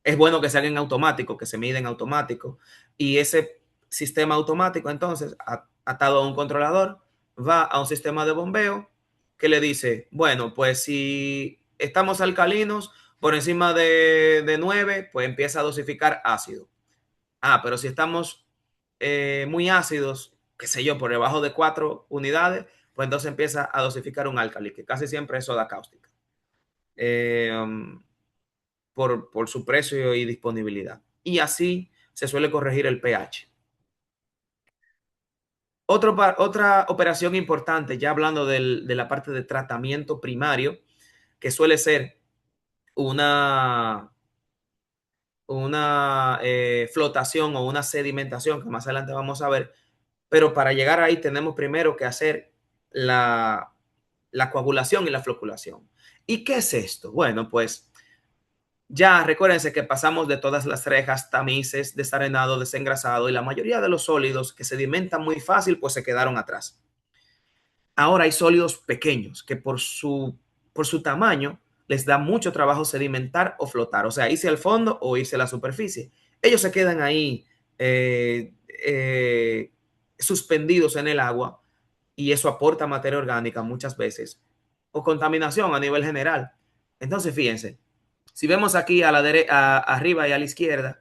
es bueno que se hagan en automático, que se miden en automático, y ese sistema automático entonces atado a un controlador va a un sistema de bombeo que le dice, bueno, pues si estamos alcalinos por encima de 9, pues empieza a dosificar ácido. Pero si estamos muy ácidos, qué sé yo, por debajo de 4 unidades, pues entonces empieza a dosificar un álcali, que casi siempre es soda cáustica. Eh, por su precio y disponibilidad. Y así se suele corregir el pH. Otra operación importante, ya hablando de la parte de tratamiento primario, que suele ser una, una flotación o una sedimentación, que más adelante vamos a ver, pero para llegar ahí tenemos primero que hacer la, la coagulación y la floculación. ¿Y qué es esto? Bueno, pues ya recuérdense que pasamos de todas las rejas, tamices, desarenado, desengrasado y la mayoría de los sólidos que sedimentan muy fácil pues se quedaron atrás. Ahora hay sólidos pequeños que por su tamaño les da mucho trabajo sedimentar o flotar, o sea, irse al fondo o irse a la superficie. Ellos se quedan ahí eh, eh, suspendidos en el agua y eso aporta materia orgánica muchas veces o contaminación a nivel general. Entonces, fíjense, si vemos aquí a la arriba y a la izquierda,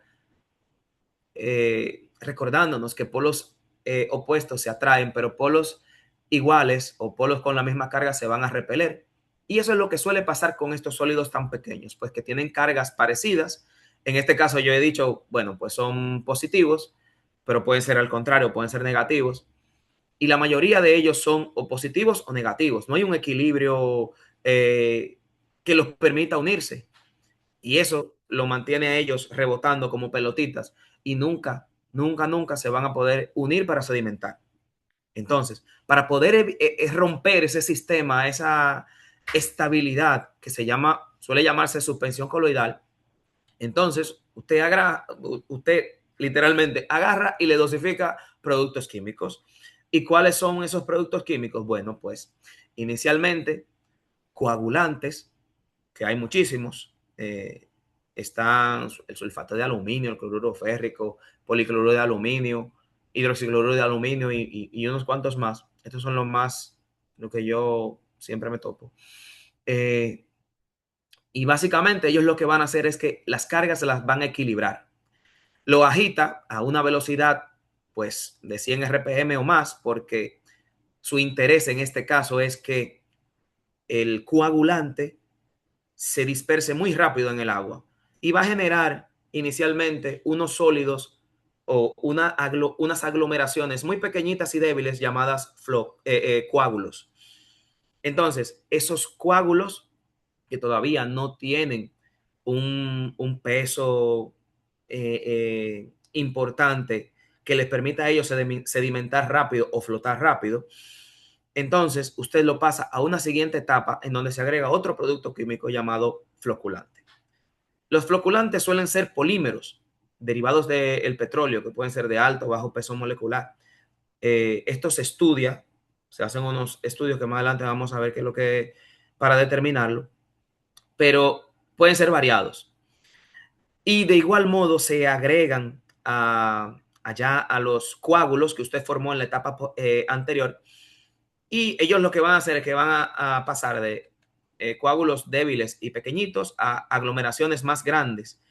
recordándonos que polos opuestos se atraen, pero polos iguales o polos con la misma carga se van a repeler. Y eso es lo que suele pasar con estos sólidos tan pequeños, pues que tienen cargas parecidas. En este caso yo he dicho, bueno, pues son positivos, pero pueden ser al contrario, pueden ser negativos. Y la mayoría de ellos son o positivos o negativos. No hay un equilibrio que los permita unirse y eso lo mantiene a ellos rebotando como pelotitas y nunca se van a poder unir para sedimentar. Entonces, para poder romper ese sistema, esa estabilidad que suele llamarse suspensión coloidal, entonces usted literalmente agarra y le dosifica productos químicos. ¿Y cuáles son esos productos químicos? Bueno, pues inicialmente coagulantes, que hay muchísimos. Están el sulfato de aluminio, el cloruro férrico, policloruro de aluminio, hidroxicloruro de aluminio y unos cuantos más. Estos son los más, lo que yo siempre me topo. Eh, y básicamente ellos lo que van a hacer es que las cargas se las van a equilibrar. Lo agita a una velocidad pues de 100 RPM o más porque su interés en este caso es que el coagulante se disperse muy rápido en el agua y va a generar inicialmente unos sólidos o unas aglomeraciones muy pequeñitas y débiles llamadas coágulos. Entonces, esos coágulos que todavía no tienen un peso importante que les permita a ellos sedimentar rápido o flotar rápido, entonces usted lo pasa a una siguiente etapa en donde se agrega otro producto químico llamado floculante. Los floculantes suelen ser polímeros derivados del petróleo, que pueden ser de alto o bajo peso molecular. Esto se estudia, se hacen unos estudios que más adelante vamos a ver qué es lo que para determinarlo, pero pueden ser variados. Y de igual modo se agregan allá a los coágulos que usted formó en la etapa anterior. Y ellos lo que van a hacer es que van a pasar de coágulos débiles y pequeñitos a aglomeraciones más grandes.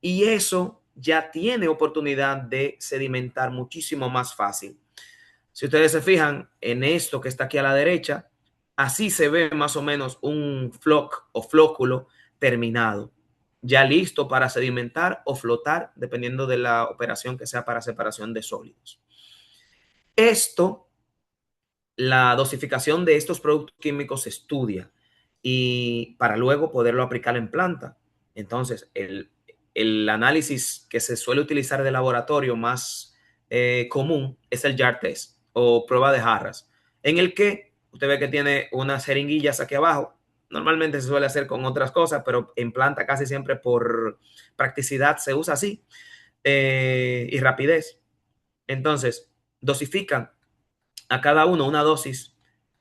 Y eso ya tiene oportunidad de sedimentar muchísimo más fácil. Si ustedes se fijan en esto que está aquí a la derecha, así se ve más o menos un floc o flóculo terminado, ya listo para sedimentar o flotar, dependiendo de la operación que sea para separación de sólidos. Esto, la dosificación de estos productos químicos se estudia y para luego poderlo aplicar en planta. Entonces, el análisis que se suele utilizar de laboratorio más común es el jar test o prueba de jarras, en el que usted ve que tiene unas jeringuillas aquí abajo. Normalmente se suele hacer con otras cosas, pero en planta casi siempre por practicidad se usa así y rapidez. Entonces, dosifican a cada uno una dosis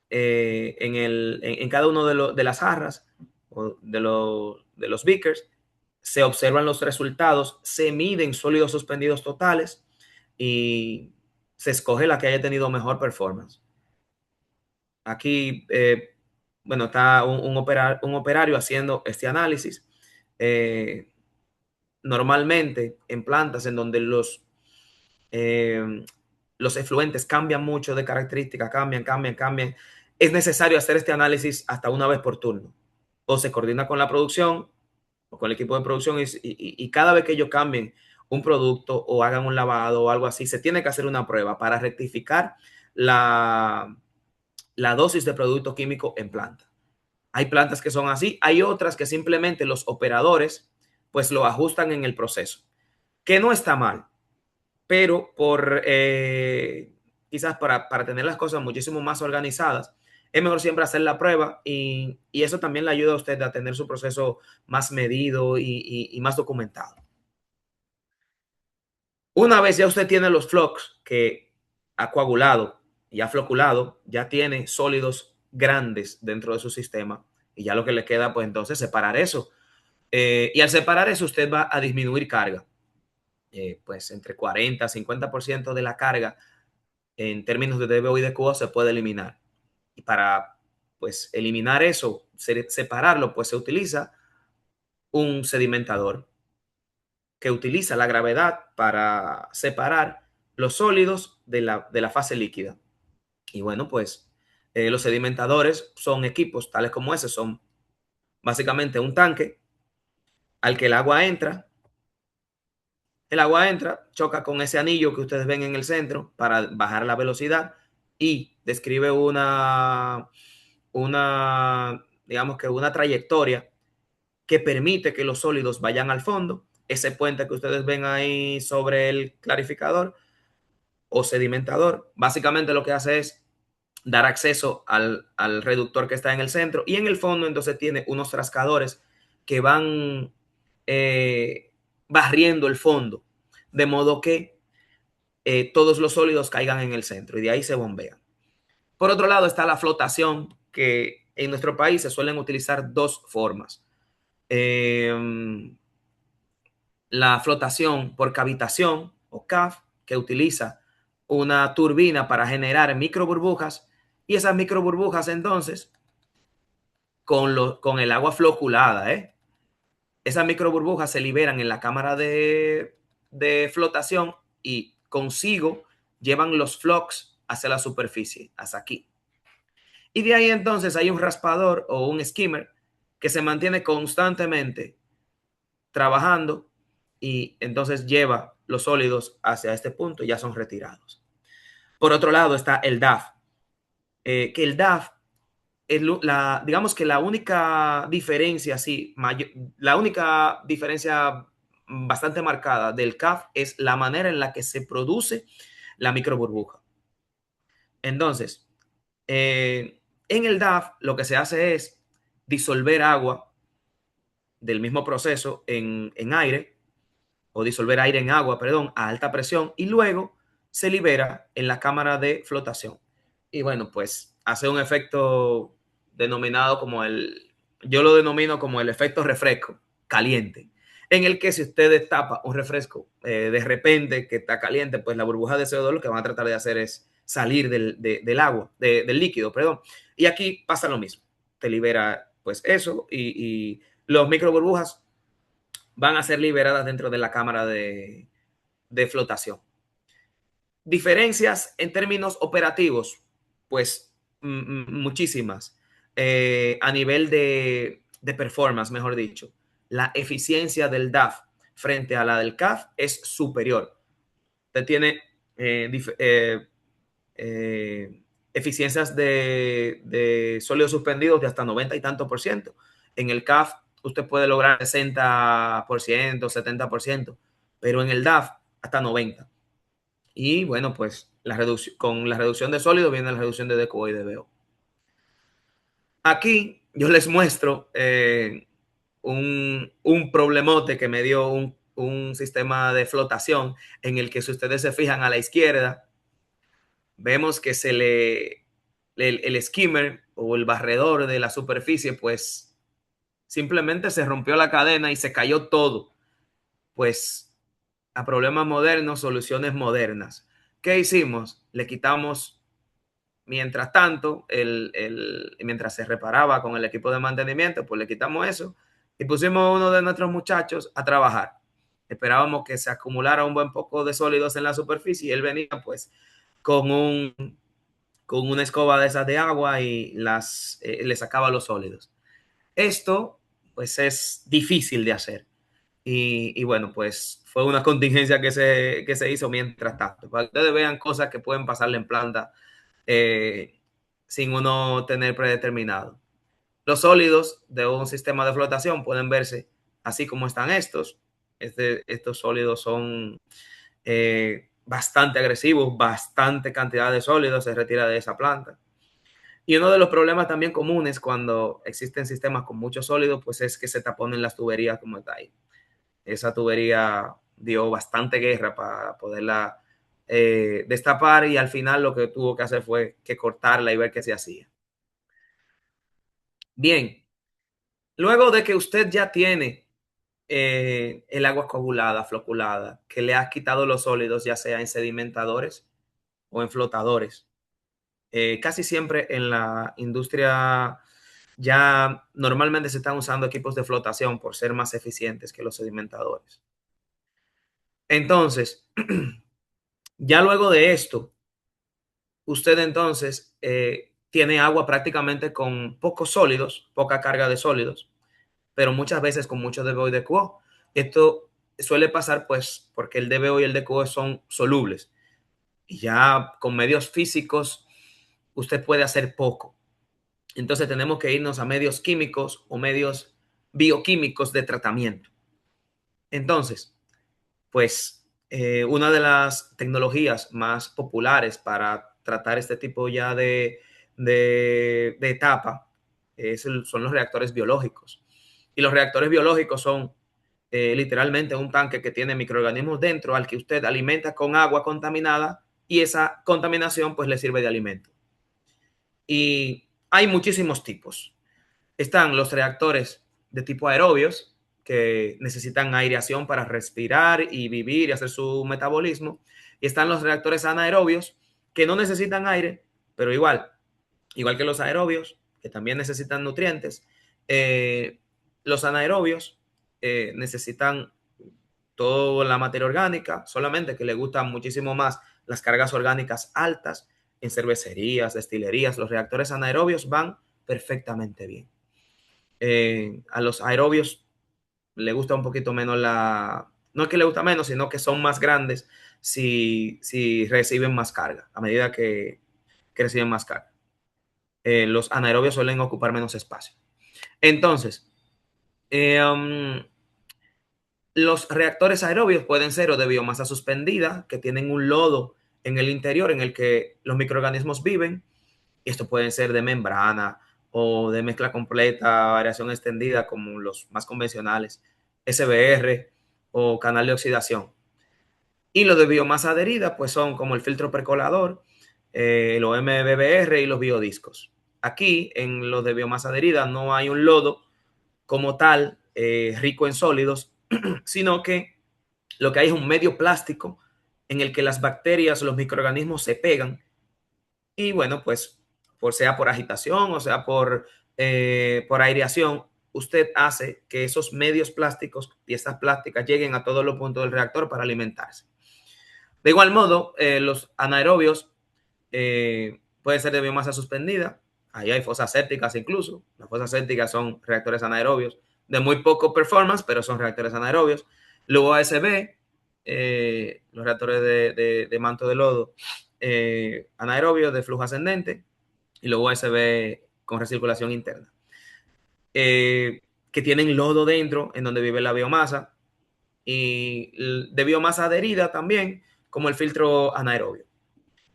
en cada uno de las jarras o de los beakers, se observan los resultados, se miden sólidos suspendidos totales y se escoge la que haya tenido mejor performance. Aquí, bueno, está un operario haciendo este análisis. Eh, Normalmente en plantas en donde eh, los efluentes cambian mucho de características, cambian. Es necesario hacer este análisis hasta una vez por turno. O se coordina con la producción o con el equipo de producción y cada vez que ellos cambien un producto o hagan un lavado o algo así, se tiene que hacer una prueba para rectificar la, la dosis de producto químico en planta. Hay plantas que son así, hay otras que simplemente los operadores pues lo ajustan en el proceso, que no está mal, pero quizás para tener las cosas muchísimo más organizadas, es mejor siempre hacer la prueba y eso también le ayuda a usted a tener su proceso más medido y más documentado. Una vez ya usted tiene los flocks que ha coagulado y ha floculado, ya tiene sólidos grandes dentro de su sistema y ya lo que le queda pues entonces separar eso. Y al separar eso usted va a disminuir carga, pues entre 40 y 50% de la carga en términos de DBO y de QO se puede eliminar. Y para pues eliminar eso, separarlo, pues se utiliza un sedimentador que utiliza la gravedad para separar los sólidos de la fase líquida. Y bueno, pues los sedimentadores son equipos tales como ese, son básicamente un tanque al que el agua entra, choca con ese anillo que ustedes ven en el centro para bajar la velocidad y describe digamos que una trayectoria que permite que los sólidos vayan al fondo. Ese puente que ustedes ven ahí sobre el clarificador o sedimentador, básicamente lo que hace es dar acceso al reductor que está en el centro y en el fondo entonces tiene unos trascadores que van eh, barriendo el fondo, de modo que todos los sólidos caigan en el centro y de ahí se bombean. Por otro lado está la flotación, que en nuestro país se suelen utilizar dos formas. Eh, la flotación por cavitación o CAF, que utiliza una turbina para generar microburbujas y esas microburbujas entonces con el agua floculada, esas microburbujas se liberan en la cámara de flotación y consigo llevan los flux hacia la superficie, hasta aquí. Y de ahí entonces hay un raspador o un skimmer que se mantiene constantemente trabajando y entonces lleva los sólidos hacia este punto y ya son retirados. Por otro lado está el DAF, que el DAF es digamos que la única diferencia, sí, la única diferencia bastante marcada del CAF es la manera en la que se produce la microburbuja. Entonces, en el DAF lo que se hace es disolver agua del mismo proceso en aire o disolver aire en agua, perdón, a alta presión y luego se libera en la cámara de flotación. Y bueno, pues hace un efecto denominado como yo lo denomino como el efecto refresco caliente, en el que si usted destapa un refresco de repente que está caliente, pues la burbuja de CO2 lo que van a tratar de hacer es salir del agua, del líquido, perdón. Y aquí pasa lo mismo, te libera pues eso y los microburbujas van a ser liberadas dentro de la cámara de flotación. Diferencias en términos operativos, pues muchísimas. A nivel de performance, mejor dicho, la eficiencia del DAF frente a la del CAF es superior. Usted tiene eficiencias de sólidos suspendidos de hasta 90 y tanto por ciento. En el CAF usted puede lograr 60%, 70%, pero en el DAF hasta 90%. Y bueno, pues con la reducción de sólido viene la reducción de DQO y DBO. Aquí yo les muestro un problemote que me dio un sistema de flotación en el que si ustedes se fijan a la izquierda, vemos que el skimmer o el barredor de la superficie, pues simplemente se rompió la cadena y se cayó todo. Pues a problemas modernos, soluciones modernas. ¿Qué hicimos? Le quitamos, mientras tanto, mientras se reparaba con el equipo de mantenimiento, pues le quitamos eso y pusimos a uno de nuestros muchachos a trabajar. Esperábamos que se acumulara un buen poco de sólidos en la superficie y él venía pues con con una escoba de esas de agua y le sacaba los sólidos. Esto pues es difícil de hacer. Y bueno, pues fue una contingencia que se hizo mientras tanto, para que ustedes vean cosas que pueden pasarle en planta eh, sin uno tener predeterminado. Los sólidos de un sistema de flotación pueden verse así como están estos. Estos sólidos son bastante agresivos, bastante cantidad de sólidos se retira de esa planta. Y uno de los problemas también comunes cuando existen sistemas con mucho sólido, pues es que se taponen las tuberías como está ahí. Esa tubería dio bastante guerra para poderla destapar y al final lo que tuvo que hacer fue que cortarla y ver qué se hacía. Bien, luego de que usted ya tiene el agua coagulada, floculada, que le ha quitado los sólidos, ya sea en sedimentadores o en flotadores, casi siempre en la industria ya normalmente se están usando equipos de flotación por ser más eficientes que los sedimentadores. Entonces, ya luego de esto, usted entonces tiene agua prácticamente con pocos sólidos, poca carga de sólidos, pero muchas veces con mucho DBO y DQO. Esto suele pasar pues porque el DBO y el DQO son solubles y ya con medios físicos usted puede hacer poco. Entonces tenemos que irnos a medios químicos o medios bioquímicos de tratamiento. Entonces, pues una de las tecnologías más populares para tratar este tipo ya de etapa son los reactores biológicos. Y los reactores biológicos son literalmente un tanque que tiene microorganismos dentro al que usted alimenta con agua contaminada y esa contaminación pues le sirve de alimento. Y hay muchísimos tipos. Están los reactores de tipo aerobios, que necesitan aireación para respirar y vivir y hacer su metabolismo. Y están los reactores anaerobios, que no necesitan aire, pero igual que los aerobios, que también necesitan nutrientes. Los anaerobios necesitan toda la materia orgánica, solamente que le gustan muchísimo más las cargas orgánicas altas en cervecerías, destilerías. Los reactores anaerobios van perfectamente bien. A los aerobios le gusta un poquito menos no es que le gusta menos, sino que son más grandes si reciben más carga, a medida que reciben más carga. Los anaerobios suelen ocupar menos espacio. Entonces, los reactores aerobios pueden ser o de biomasa suspendida, que tienen un lodo en el interior en el que los microorganismos viven. Esto pueden ser de membrana o de mezcla completa, variación extendida, como los más convencionales, SBR o canal de oxidación. Y los de biomasa adherida, pues son como el filtro percolador, los MBBR y los biodiscos. Aquí, en los de biomasa adherida, no hay un lodo como tal, rico en sólidos, sino que lo que hay es un medio plástico en el que las bacterias, los microorganismos se pegan y bueno, pues sea por agitación o sea por aireación, usted hace que esos medios plásticos, piezas plásticas, lleguen a todos los puntos del reactor para alimentarse. De igual modo, los anaerobios pueden ser de biomasa suspendida. Ahí hay fosas sépticas incluso. Las fosas sépticas son reactores anaerobios de muy poco performance, pero son reactores anaerobios. Luego ASB, los reactores de manto de lodo anaerobios de flujo ascendente. Y luego ASB con recirculación interna. Que tienen lodo dentro, en donde vive la biomasa. Y de biomasa adherida también, como el filtro anaerobio.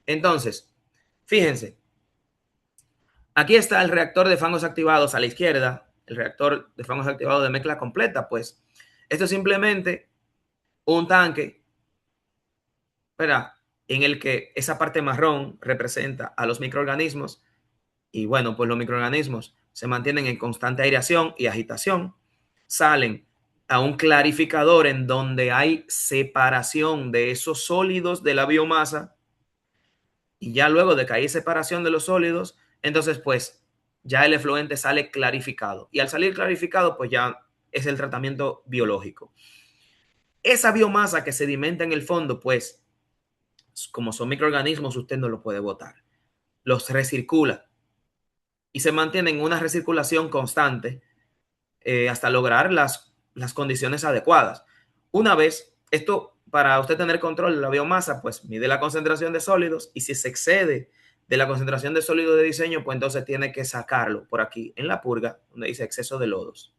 Entonces, fíjense, aquí está el reactor de fangos activados a la izquierda, el reactor de fangos activados de mezcla completa, pues esto es simplemente un tanque, ¿verdad? En el que esa parte marrón representa a los microorganismos y bueno, pues los microorganismos se mantienen en constante aireación y agitación, salen a un clarificador en donde hay separación de esos sólidos de la biomasa y ya luego de que hay separación de los sólidos, entonces pues ya el efluente sale clarificado. Y al salir clarificado, pues ya es el tratamiento biológico. Esa biomasa que sedimenta en el fondo, pues como son microorganismos, usted no lo puede botar. Los recircula y se mantiene en una recirculación constante hasta lograr las condiciones adecuadas. Una vez, esto para usted tener control de la biomasa, pues mide la concentración de sólidos y si se excede de la concentración de sólido de diseño, pues entonces tiene que sacarlo por aquí en la purga, donde dice exceso de lodos.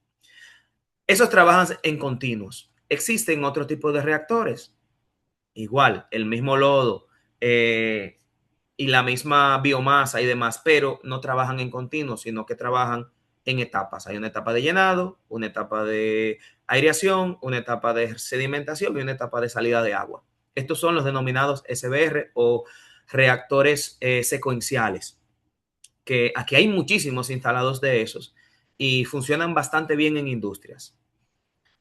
Esos trabajan en continuos. Existen otro tipo de reactores. Igual, el mismo lodo y la misma biomasa y demás, pero no trabajan en continuo, sino que trabajan en etapas. Hay una etapa de llenado, una etapa de aireación, una etapa de sedimentación y una etapa de salida de agua. Estos son los denominados SBR o reactores secuenciales, que aquí hay muchísimos instalados de esos y funcionan bastante bien en industrias.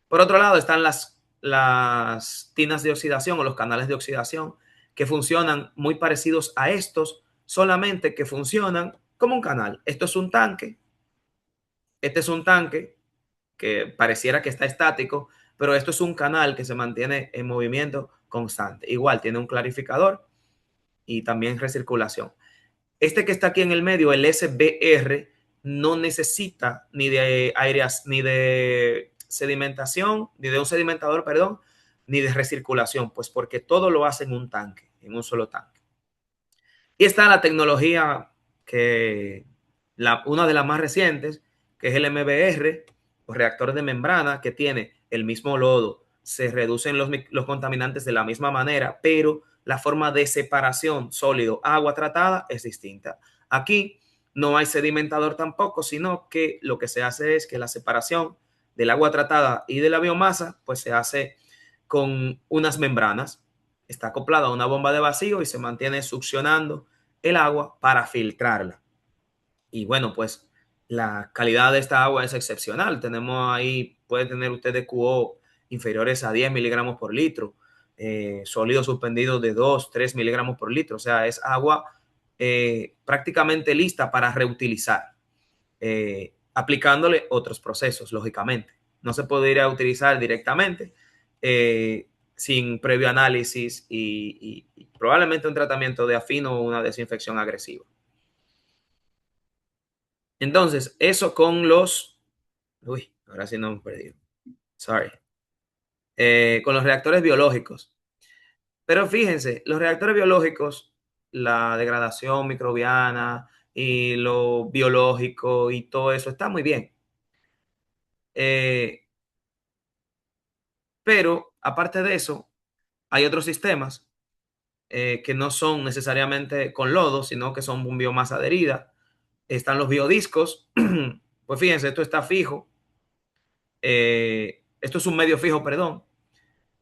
Por otro lado están las tinas de oxidación o los canales de oxidación que funcionan muy parecidos a estos, solamente que funcionan como un canal. Esto es un tanque, este es un tanque que pareciera que está estático, pero esto es un canal que se mantiene en movimiento constante. Igual tiene un clarificador y también recirculación. Este que está aquí en el medio, el SBR, no necesita ni de aireas, ni de sedimentación, ni de un sedimentador, perdón, ni de recirculación, pues porque todo lo hace en un tanque, en un solo tanque. Y está la tecnología que, una de las más recientes, que es el MBR, o reactor de membrana, que tiene el mismo lodo, se reducen los contaminantes de la misma manera, pero la forma de separación sólido-agua tratada es distinta. Aquí no hay sedimentador tampoco, sino que lo que se hace es que la separación del agua tratada y de la biomasa, pues se hace con unas membranas. Está acoplada a una bomba de vacío y se mantiene succionando el agua para filtrarla. Y bueno, pues la calidad de esta agua es excepcional. Tenemos ahí, puede tener usted de QO inferiores a 10 miligramos por litro, sólido suspendido de 2, 3 miligramos por litro. O sea, es agua prácticamente lista para reutilizar, aplicándole otros procesos, lógicamente. No se podría utilizar directamente sin previo análisis y probablemente un tratamiento de afino o una desinfección agresiva. Entonces, eso con los... Uy, ahora sí no hemos perdido. Sorry. Con los reactores biológicos. Pero fíjense, los reactores biológicos, la degradación microbiana y lo biológico y todo eso está muy bien. Eh, pero aparte de eso, hay otros sistemas que no son necesariamente con lodo, sino que son biomasa adherida. Están los biodiscos. Pues fíjense, esto está fijo. Esto es un medio fijo, perdón,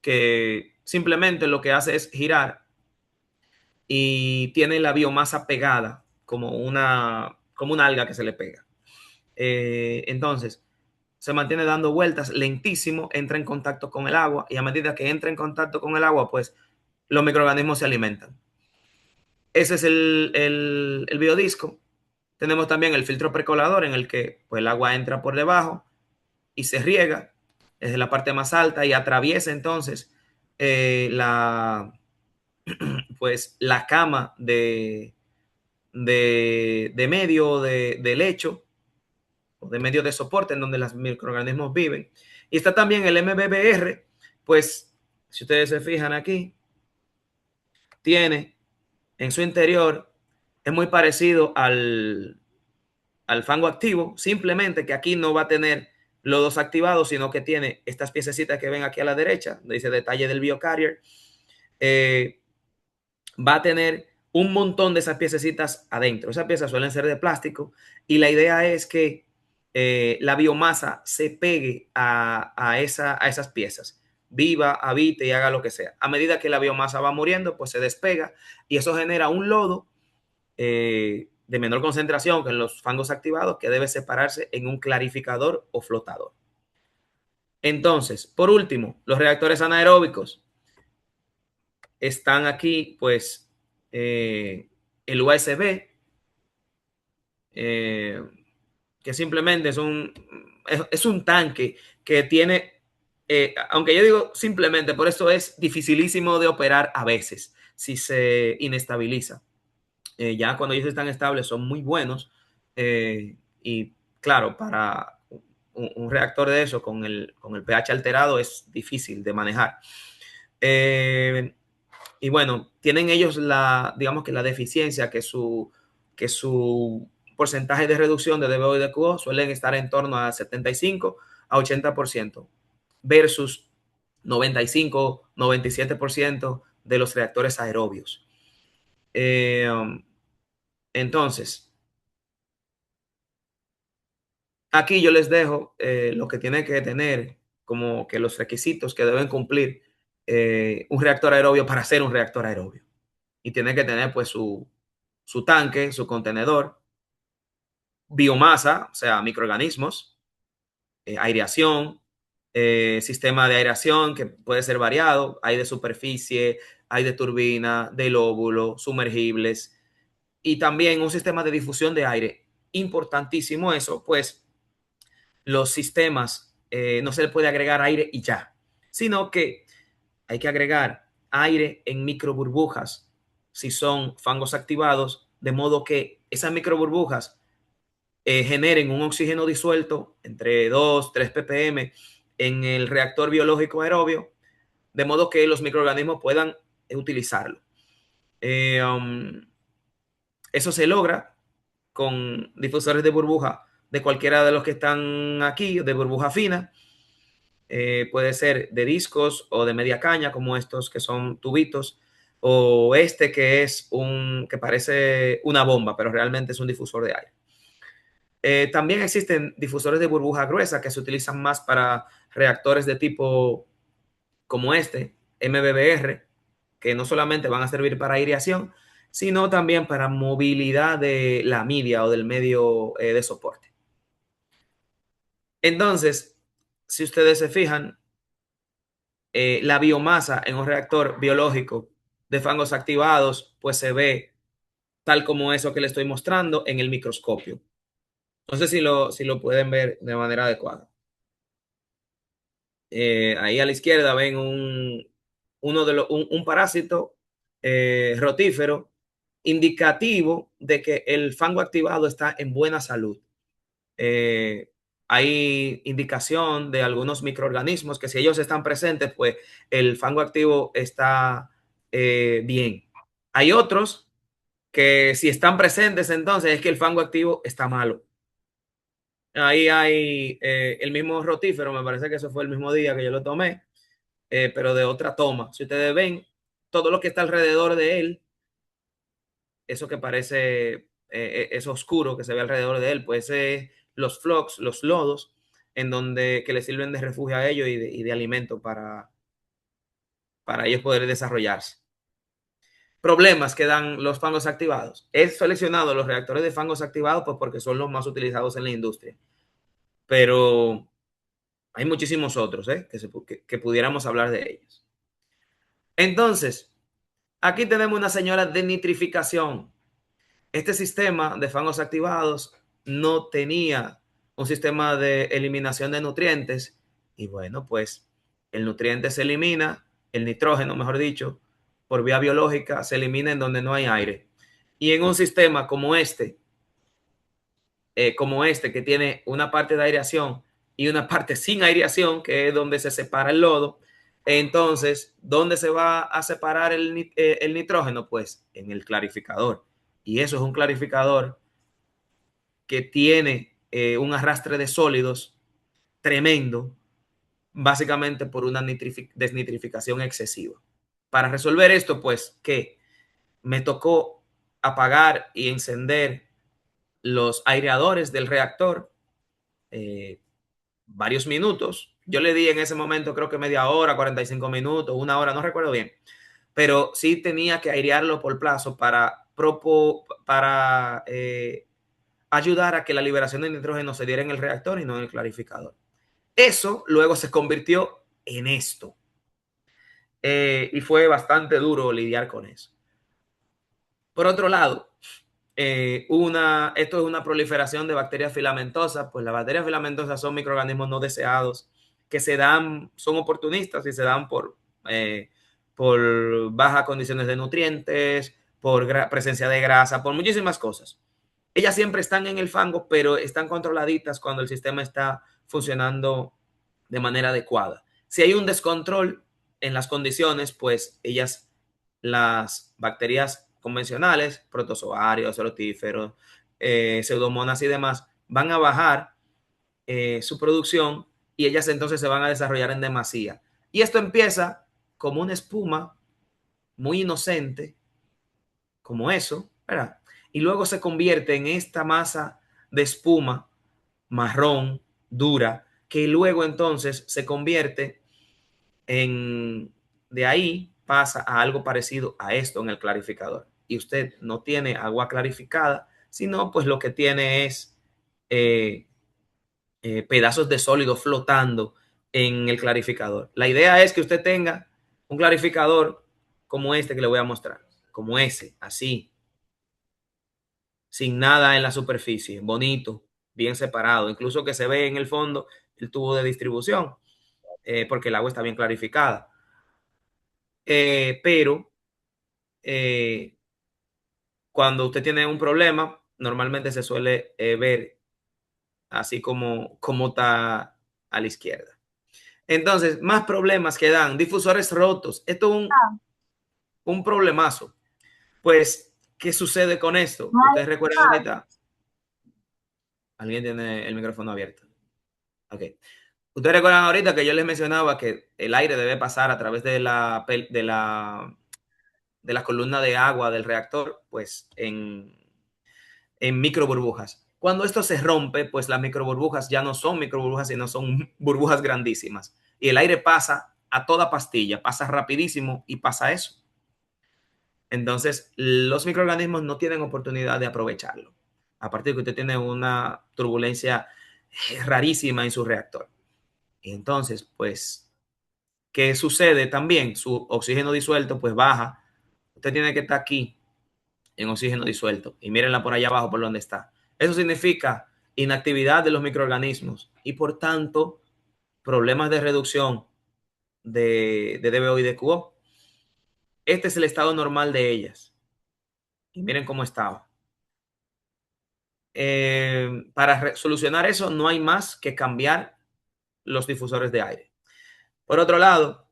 que simplemente lo que hace es girar y tiene la biomasa pegada como una alga que se le pega. Entonces, se mantiene dando vueltas lentísimo, entra en contacto con el agua y a medida que entra en contacto con el agua, pues los microorganismos se alimentan. Ese es el biodisco. Tenemos también el filtro precolador en el que pues, el agua entra por debajo y se riega desde la parte más alta y atraviesa entonces pues, la cama de medio de lecho o de medio de soporte en donde los microorganismos viven. Y está también el MBBR, pues si ustedes se fijan aquí, tiene en su interior, es muy parecido al fango activo, simplemente que aquí no va a tener lodos activados, sino que tiene estas piececitas que ven aquí a la derecha, donde dice detalle del biocarrier, va a tener un montón de esas piececitas adentro. Esas piezas suelen ser de plástico y la idea es que la biomasa se pegue a esas piezas, viva, habite y haga lo que sea. A medida que la biomasa va muriendo, pues se despega y eso genera un lodo de menor concentración que en los fangos activados que debe separarse en un clarificador o flotador. Entonces, por último, los reactores anaeróbicos están aquí, pues, el USB, que simplemente es un tanque que tiene, aunque yo digo simplemente, por eso es dificilísimo de operar a veces, si se inestabiliza. Ya cuando ellos están estables son muy buenos y claro, para un reactor de eso con el pH alterado es difícil de manejar. Y bueno, tienen ellos digamos que la deficiencia que su que su porcentaje de reducción de DBO y de QO suelen estar en torno a 75 a 80% versus 95-97% de los reactores aerobios. Entonces, aquí yo les dejo lo que tiene que tener, como que los requisitos que deben cumplir un reactor aerobio para ser un reactor aerobio. Y tiene que tener pues su tanque, su contenedor, biomasa, o sea, microorganismos, aireación, sistema de aireación que puede ser variado, hay de superficie, hay de turbina, de lóbulo, sumergibles, y también un sistema de difusión de aire. Importantísimo eso, pues los sistemas no se le puede agregar aire y ya, sino que hay que agregar aire en microburbujas si son fangos activados, de modo que esas microburbujas generen un oxígeno disuelto entre 2-3 ppm en el reactor biológico aerobio, de modo que los microorganismos puedan utilizarlo. Eso se logra con difusores de burbuja de cualquiera de los que están aquí, de burbuja fina. Puede ser de discos o de media caña, como estos que son tubitos, o este que es que parece una bomba, pero realmente es un difusor de aire. También existen difusores de burbuja gruesa que se utilizan más para reactores de tipo como este, MBBR, que no solamente van a servir para aireación, sino también para movilidad de la media o del medio de soporte. Entonces, si ustedes se fijan, la biomasa en un reactor biológico de fangos activados, pues se ve tal como eso que le estoy mostrando en el microscopio. No sé si lo pueden ver de manera adecuada. Ahí a la izquierda ven un parásito rotífero indicativo de que el fango activado está en buena salud. Eh, Hay indicación de algunos microorganismos que si ellos están presentes, pues el fango activo está bien. Hay otros que si están presentes, entonces es que el fango activo está malo. Ahí hay el mismo rotífero, me parece que eso fue el mismo día que yo lo tomé, pero de otra toma. Si ustedes ven, todo lo que está alrededor de él, eso que parece, es oscuro que se ve alrededor de él, pues los flocs, los lodos, en donde que le sirven de refugio a ellos y de alimento para ellos poder desarrollarse. Problemas que dan los fangos activados. He seleccionado los reactores de fangos activados pues porque son los más utilizados en la industria, pero hay muchísimos otros que pudiéramos hablar de ellos. Entonces, aquí tenemos una señora de nitrificación. Este sistema de fangos activados no tenía un sistema de eliminación de nutrientes y bueno, pues el nutriente se elimina, el nitrógeno, mejor dicho, por vía biológica, se elimina en donde no hay aire. Y en un sistema como este que tiene una parte de aireación y una parte sin aireación, que es donde se separa el lodo, entonces, ¿dónde se va a separar el nitrógeno? Pues en el clarificador. Y eso es un clarificador que tiene un arrastre de sólidos tremendo, básicamente por una desnitrificación excesiva. Para resolver esto, pues, que me tocó apagar y encender los aireadores del reactor eh, varios minutos. Yo le di en ese momento creo que media hora, 45 minutos, una hora, no recuerdo bien. Pero sí tenía que airearlo por plazo para ayudar a que la liberación de nitrógeno se diera en el reactor y no en el clarificador. Eso luego se convirtió en esto. Y fue bastante duro lidiar con eso. Por otro lado, esto es una proliferación de bacterias filamentosas, pues las bacterias filamentosas son microorganismos no deseados que se dan, son oportunistas y se dan por bajas condiciones de nutrientes, por presencia de grasa, por muchísimas cosas. Ellas siempre están en el fango, pero están controladitas cuando el sistema está funcionando de manera adecuada. Si hay un descontrol en las condiciones, pues las bacterias convencionales, protozoarios, cerotíferos, pseudomonas y demás, van a bajar su producción y ellas entonces se van a desarrollar en demasía. Y esto empieza como una espuma muy inocente, como eso, ¿verdad? Y luego se convierte en esta masa de espuma marrón, dura, que luego entonces se convierte en, de ahí pasa a algo parecido a esto en el clarificador. Y usted no tiene agua clarificada, sino pues lo que tiene es eh, pedazos de sólido flotando en el clarificador. La idea es que usted tenga un clarificador como este que le voy a mostrar, como ese, así, sin nada en la superficie, bonito, bien separado, incluso que se ve en el fondo el tubo de distribución, porque el agua está bien clarificada. Pero eh, cuando usted tiene un problema, normalmente se suele ver así como está a la izquierda. Entonces, más problemas que dan, difusores rotos. Esto es un problemazo. Pues, ¿qué sucede con esto? Ustedes recuerdan ahorita, alguien tiene el micrófono abierto. Ok. Ustedes recuerdan ahorita que yo les mencionaba que el aire debe pasar a través de la columna de agua del reactor, pues en micro burbujas. Cuando esto se rompe, pues las micro burbujas ya no son micro burbujas, sino son burbujas grandísimas. Y el aire pasa a toda pastilla, pasa rapidísimo y pasa eso. Entonces, los microorganismos no tienen oportunidad de aprovecharlo. A partir de que usted tiene una turbulencia rarísima en su reactor. Y entonces, pues, ¿qué sucede también? Su oxígeno disuelto, pues baja. Usted tiene que estar aquí en oxígeno disuelto. Y mírenla por allá abajo por donde está. Eso significa inactividad de los microorganismos y por tanto problemas de reducción de DBO y de QO. Este es el estado normal de ellas. Y miren cómo estaba. Para solucionar eso no hay más que cambiar los difusores de aire. Por otro lado,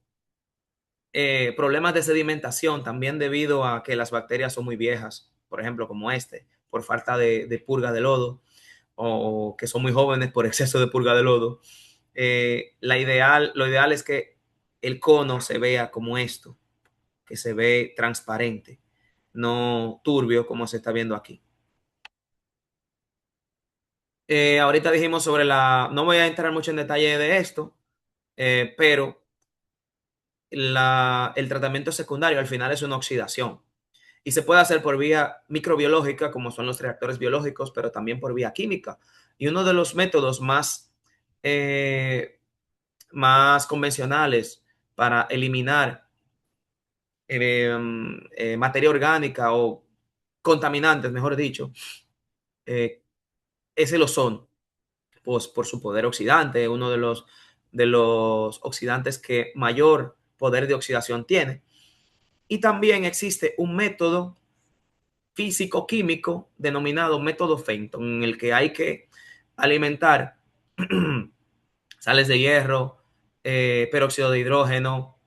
problemas de sedimentación también debido a que las bacterias son muy viejas, por ejemplo, como este, por falta de purga de lodo o que son muy jóvenes por exceso de purga de lodo. Lo ideal es que el cono se vea como esto, que se ve transparente, no turbio como se está viendo aquí. Ahorita dijimos sobre no voy a entrar mucho en detalle de esto, pero el tratamiento secundario al final es una oxidación y se puede hacer por vía microbiológica, como son los reactores biológicos, pero también por vía química. Y uno de los métodos más convencionales para eliminar materia orgánica o contaminantes, mejor dicho, eh, es el ozono, pues por su poder oxidante, uno de los oxidantes que mayor poder de oxidación tiene. Y también existe un método físico-químico denominado método Fenton, en el que hay que alimentar sales de hierro, peróxido de hidrógeno,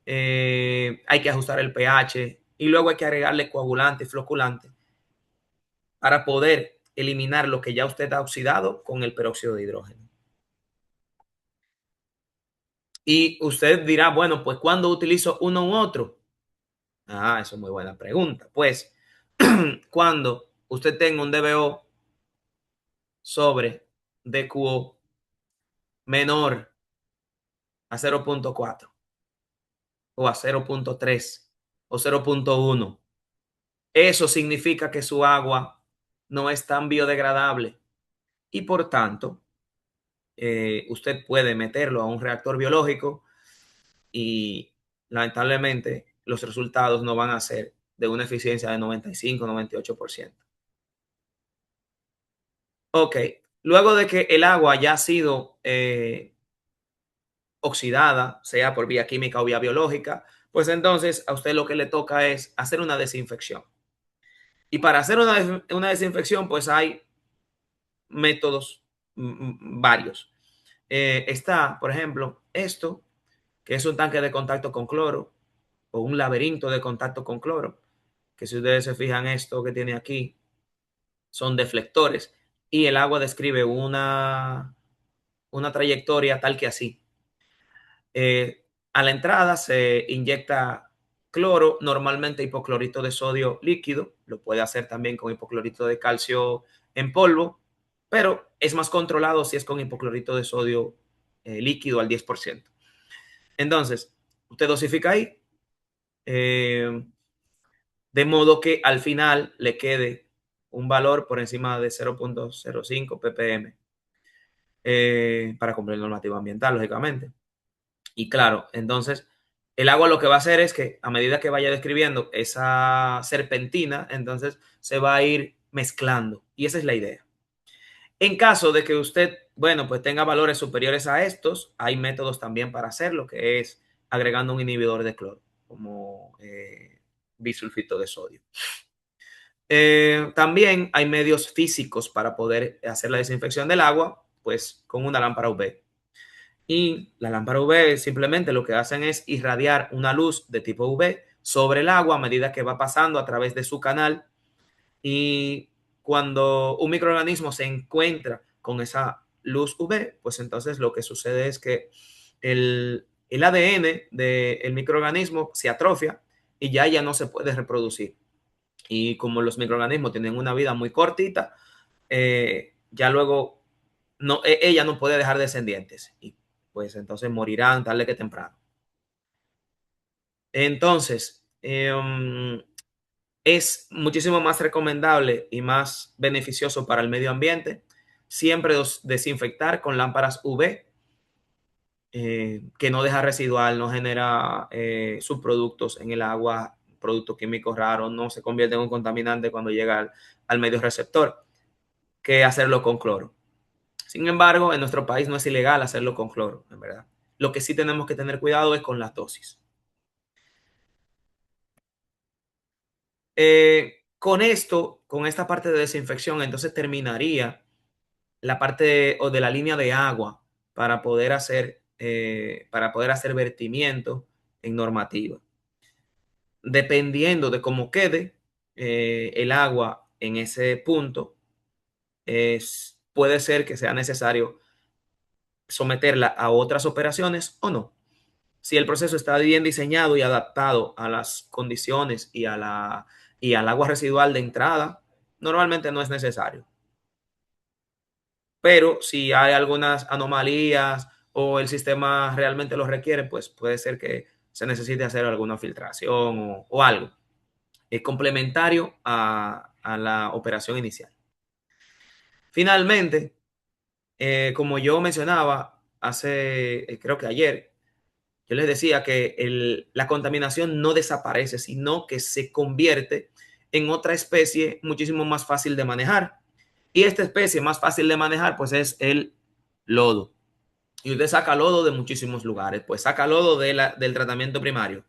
hay que ajustar el pH y luego hay que agregarle coagulante y floculante para poder eliminar lo que ya usted ha oxidado con el peróxido de hidrógeno. Y usted dirá, bueno, pues ¿cuándo utilizo uno u otro? Ah, eso es muy buena pregunta. Pues cuando usted tenga un DBO sobre DQO menor a 0.4 o a 0.3 o 0.1, eso significa que su agua no es tan biodegradable y por tanto usted puede meterlo a un reactor biológico y lamentablemente los resultados no van a ser de una eficiencia de 95-98%. Ok, luego de que el agua ya ha sido oxidada, sea por vía química o vía biológica, pues entonces a usted lo que le toca es hacer una desinfección. Y para hacer una desinfección, pues hay métodos varios. Está, por ejemplo, esto, que es un tanque de contacto con cloro o un laberinto de contacto con cloro, que si ustedes se fijan, esto que tiene aquí son deflectores y el agua describe una trayectoria tal que así. A la entrada se inyecta cloro, normalmente hipoclorito de sodio líquido, lo puede hacer también con hipoclorito de calcio en polvo, pero es más controlado si es con hipoclorito de sodio líquido al 10%. Entonces, usted dosifica ahí, eh, de modo que al final le quede un valor por encima de 0.05 ppm para cumplir la normativa ambiental, lógicamente. Y claro, entonces el agua lo que va a hacer es que a medida que vaya describiendo esa serpentina, entonces se va a ir mezclando. Y esa es la idea. En caso de que usted, bueno, pues tenga valores superiores a estos, hay métodos también para hacerlo, que es agregando un inhibidor de cloro, como bisulfito de sodio. También hay medios físicos para poder hacer la desinfección del agua, pues con una lámpara UV. Y la lámpara UV simplemente lo que hacen es irradiar una luz de tipo UV sobre el agua a medida que va pasando a través de su canal. Y cuando un microorganismo se encuentra con esa luz UV, pues entonces lo que sucede es que el ADN del microorganismo se atrofia y ya no se puede reproducir. Y como los microorganismos tienen una vida muy cortita, ya luego no, ella no puede dejar descendientes y pues entonces morirán tarde que temprano. Entonces, es muchísimo más recomendable y más beneficioso para el medio ambiente siempre desinfectar con lámparas UV, que no deja residual, no genera subproductos en el agua, productos químicos raros, no se convierte en un contaminante cuando llega al medio receptor, que hacerlo con cloro. Sin embargo, en nuestro país no es ilegal hacerlo con cloro, en verdad. Lo que sí tenemos que tener cuidado es con las dosis. Con esto, con esta parte de desinfección, entonces terminaría la parte o de la línea de agua para poder hacer vertimiento en normativa. Dependiendo de cómo quede el agua en ese punto, puede ser que sea necesario someterla a otras operaciones o no. Si el proceso está bien diseñado y adaptado a las condiciones y al agua residual de entrada, normalmente no es necesario. Pero si hay algunas anomalías o el sistema realmente lo requiere, pues puede ser que se necesite hacer alguna filtración o algo complementario a la operación inicial. Finalmente, como yo mencionaba hace, creo que ayer, yo les decía que la contaminación no desaparece, sino que se convierte en otra especie muchísimo más fácil de manejar. Y esta especie más fácil de manejar, pues es el lodo. Y usted saca lodo de muchísimos lugares. Pues saca lodo del tratamiento primario,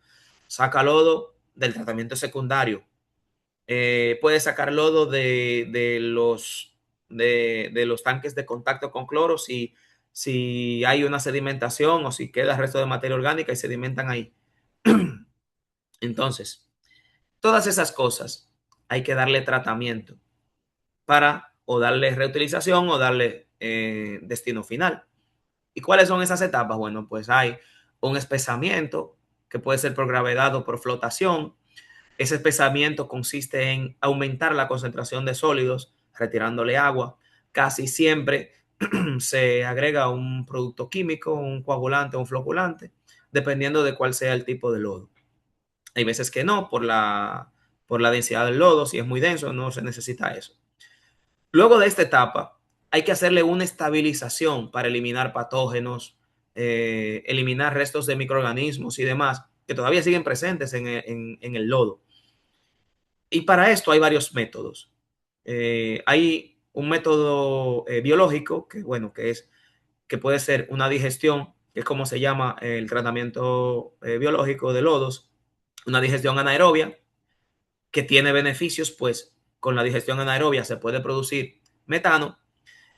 saca lodo del tratamiento secundario, puede sacar lodo de los tanques de contacto con cloro si hay una sedimentación o si queda resto de materia orgánica y sedimentan ahí. Entonces, todas esas cosas hay que darle tratamiento para o darle reutilización o darle destino final. ¿Y cuáles son esas etapas? Bueno, pues hay un espesamiento que puede ser por gravedad o por flotación. Ese espesamiento consiste en aumentar la concentración de sólidos, retirándole agua. Casi siempre se agrega un producto químico, un coagulante o un floculante, dependiendo de cuál sea el tipo de lodo. Hay veces que no, por la densidad del lodo, si es muy denso, no se necesita eso. Luego de esta etapa, hay que hacerle una estabilización para eliminar patógenos, eliminar restos de microorganismos y demás que todavía siguen presentes en el lodo. Y para esto hay varios métodos. Hay un método biológico que, bueno, que puede ser una digestión, que es como se llama el tratamiento biológico de lodos, una digestión anaerobia, que tiene beneficios, pues con la digestión anaerobia se puede producir metano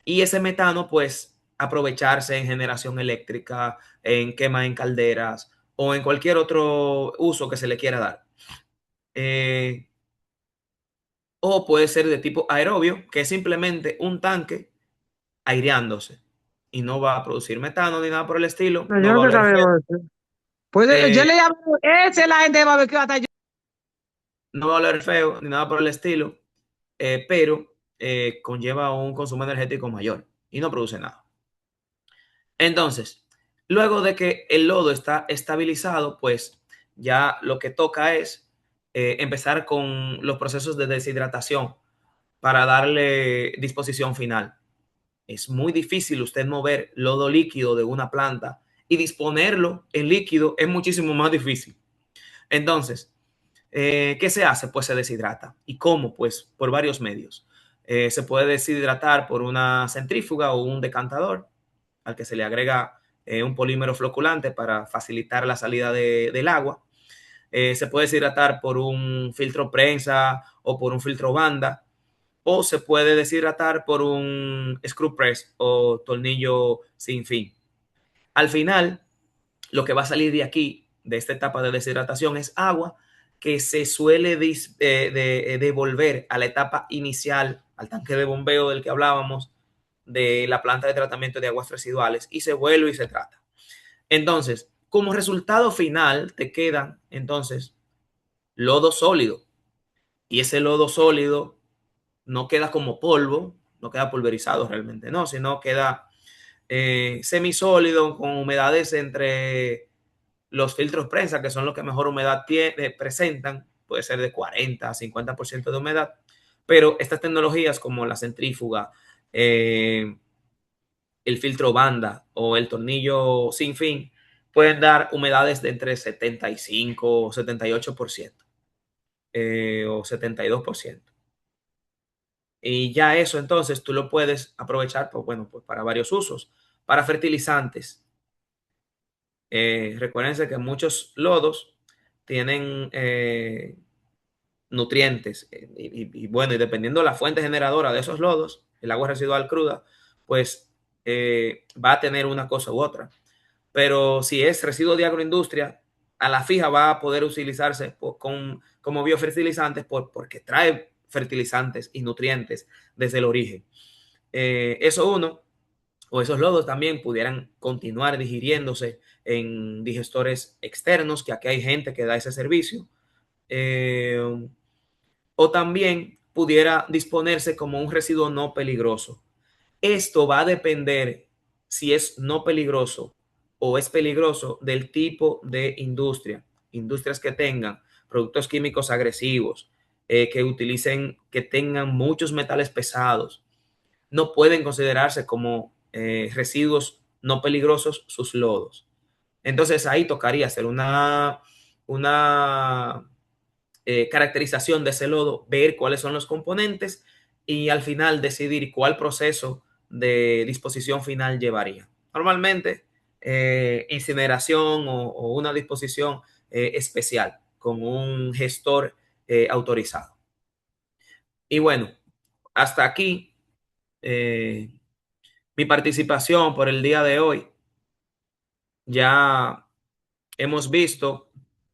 y ese metano, pues aprovecharse en generación eléctrica, en quema en calderas o en cualquier otro uso que se le quiera dar. o puede ser de tipo aerobio, que es simplemente un tanque aireándose y no va a producir metano ni nada por el estilo, No, yo no no va a te oler feo, sabía eso. Pues yo eh, le llamo, esa es la gente de barbecue hasta yo. no va a oler feo ni nada por el estilo, pero conlleva un consumo energético mayor y no produce nada. Entonces, luego de que el lodo está estabilizado, pues ya lo que toca es empezar con los procesos de deshidratación para darle disposición final. Es muy difícil usted mover lodo líquido de una planta y disponerlo en líquido es muchísimo más difícil. Entonces, ¿qué se hace? Pues se deshidrata. ¿Y cómo? Pues por varios medios. Se puede deshidratar por una centrífuga o un decantador al que se le agrega un polímero floculante para facilitar la salida del agua. Se puede deshidratar por un filtro prensa o por un filtro banda, o se puede deshidratar por un screw press o tornillo sin fin. Al final, lo que va a salir de aquí, de esta etapa de deshidratación, es agua que se suele devolver a la etapa inicial, al tanque de bombeo del que hablábamos, de la planta de tratamiento de aguas residuales, y se vuelve y se trata. Entonces, como resultado final, te queda entonces lodo sólido. Y ese lodo sólido no queda como polvo, no queda pulverizado realmente, no, sino queda semisólido con humedades entre los filtros prensa, que son los que mejor humedad presentan, puede ser de 40 a 50% de humedad, pero estas tecnologías como la centrífuga, eh, el filtro banda o el tornillo sin fin pueden dar humedades de entre 75 o 78% o 72%. Y ya eso entonces tú lo puedes aprovechar, pues, bueno, pues para varios usos. Para fertilizantes, recuérdense que muchos lodos tienen nutrientes bueno, y dependiendo de la fuente generadora de esos lodos, el agua residual cruda, pues va a tener una cosa u otra. Pero si es residuo de agroindustria, a la fija va a poder utilizarse como biofertilizantes porque trae fertilizantes y nutrientes desde el origen. Eso uno, o esos lodos también pudieran continuar digiriéndose en digestores externos, que aquí hay gente que da ese servicio. Eh, o también pudiera disponerse como un residuo no peligroso. Esto va a depender si es no peligroso o es peligroso del tipo de industria. Industrias que tengan productos químicos agresivos, que utilicen, que tengan muchos metales pesados, no pueden considerarse como residuos no peligrosos sus lodos. Entonces ahí tocaría hacer una caracterización de ese lodo, ver cuáles son los componentes y al final decidir cuál proceso de disposición final llevaría. Normalmente, incineración o una disposición especial con un gestor autorizado. Y bueno, hasta aquí eh, mi participación por el día de hoy. Ya hemos visto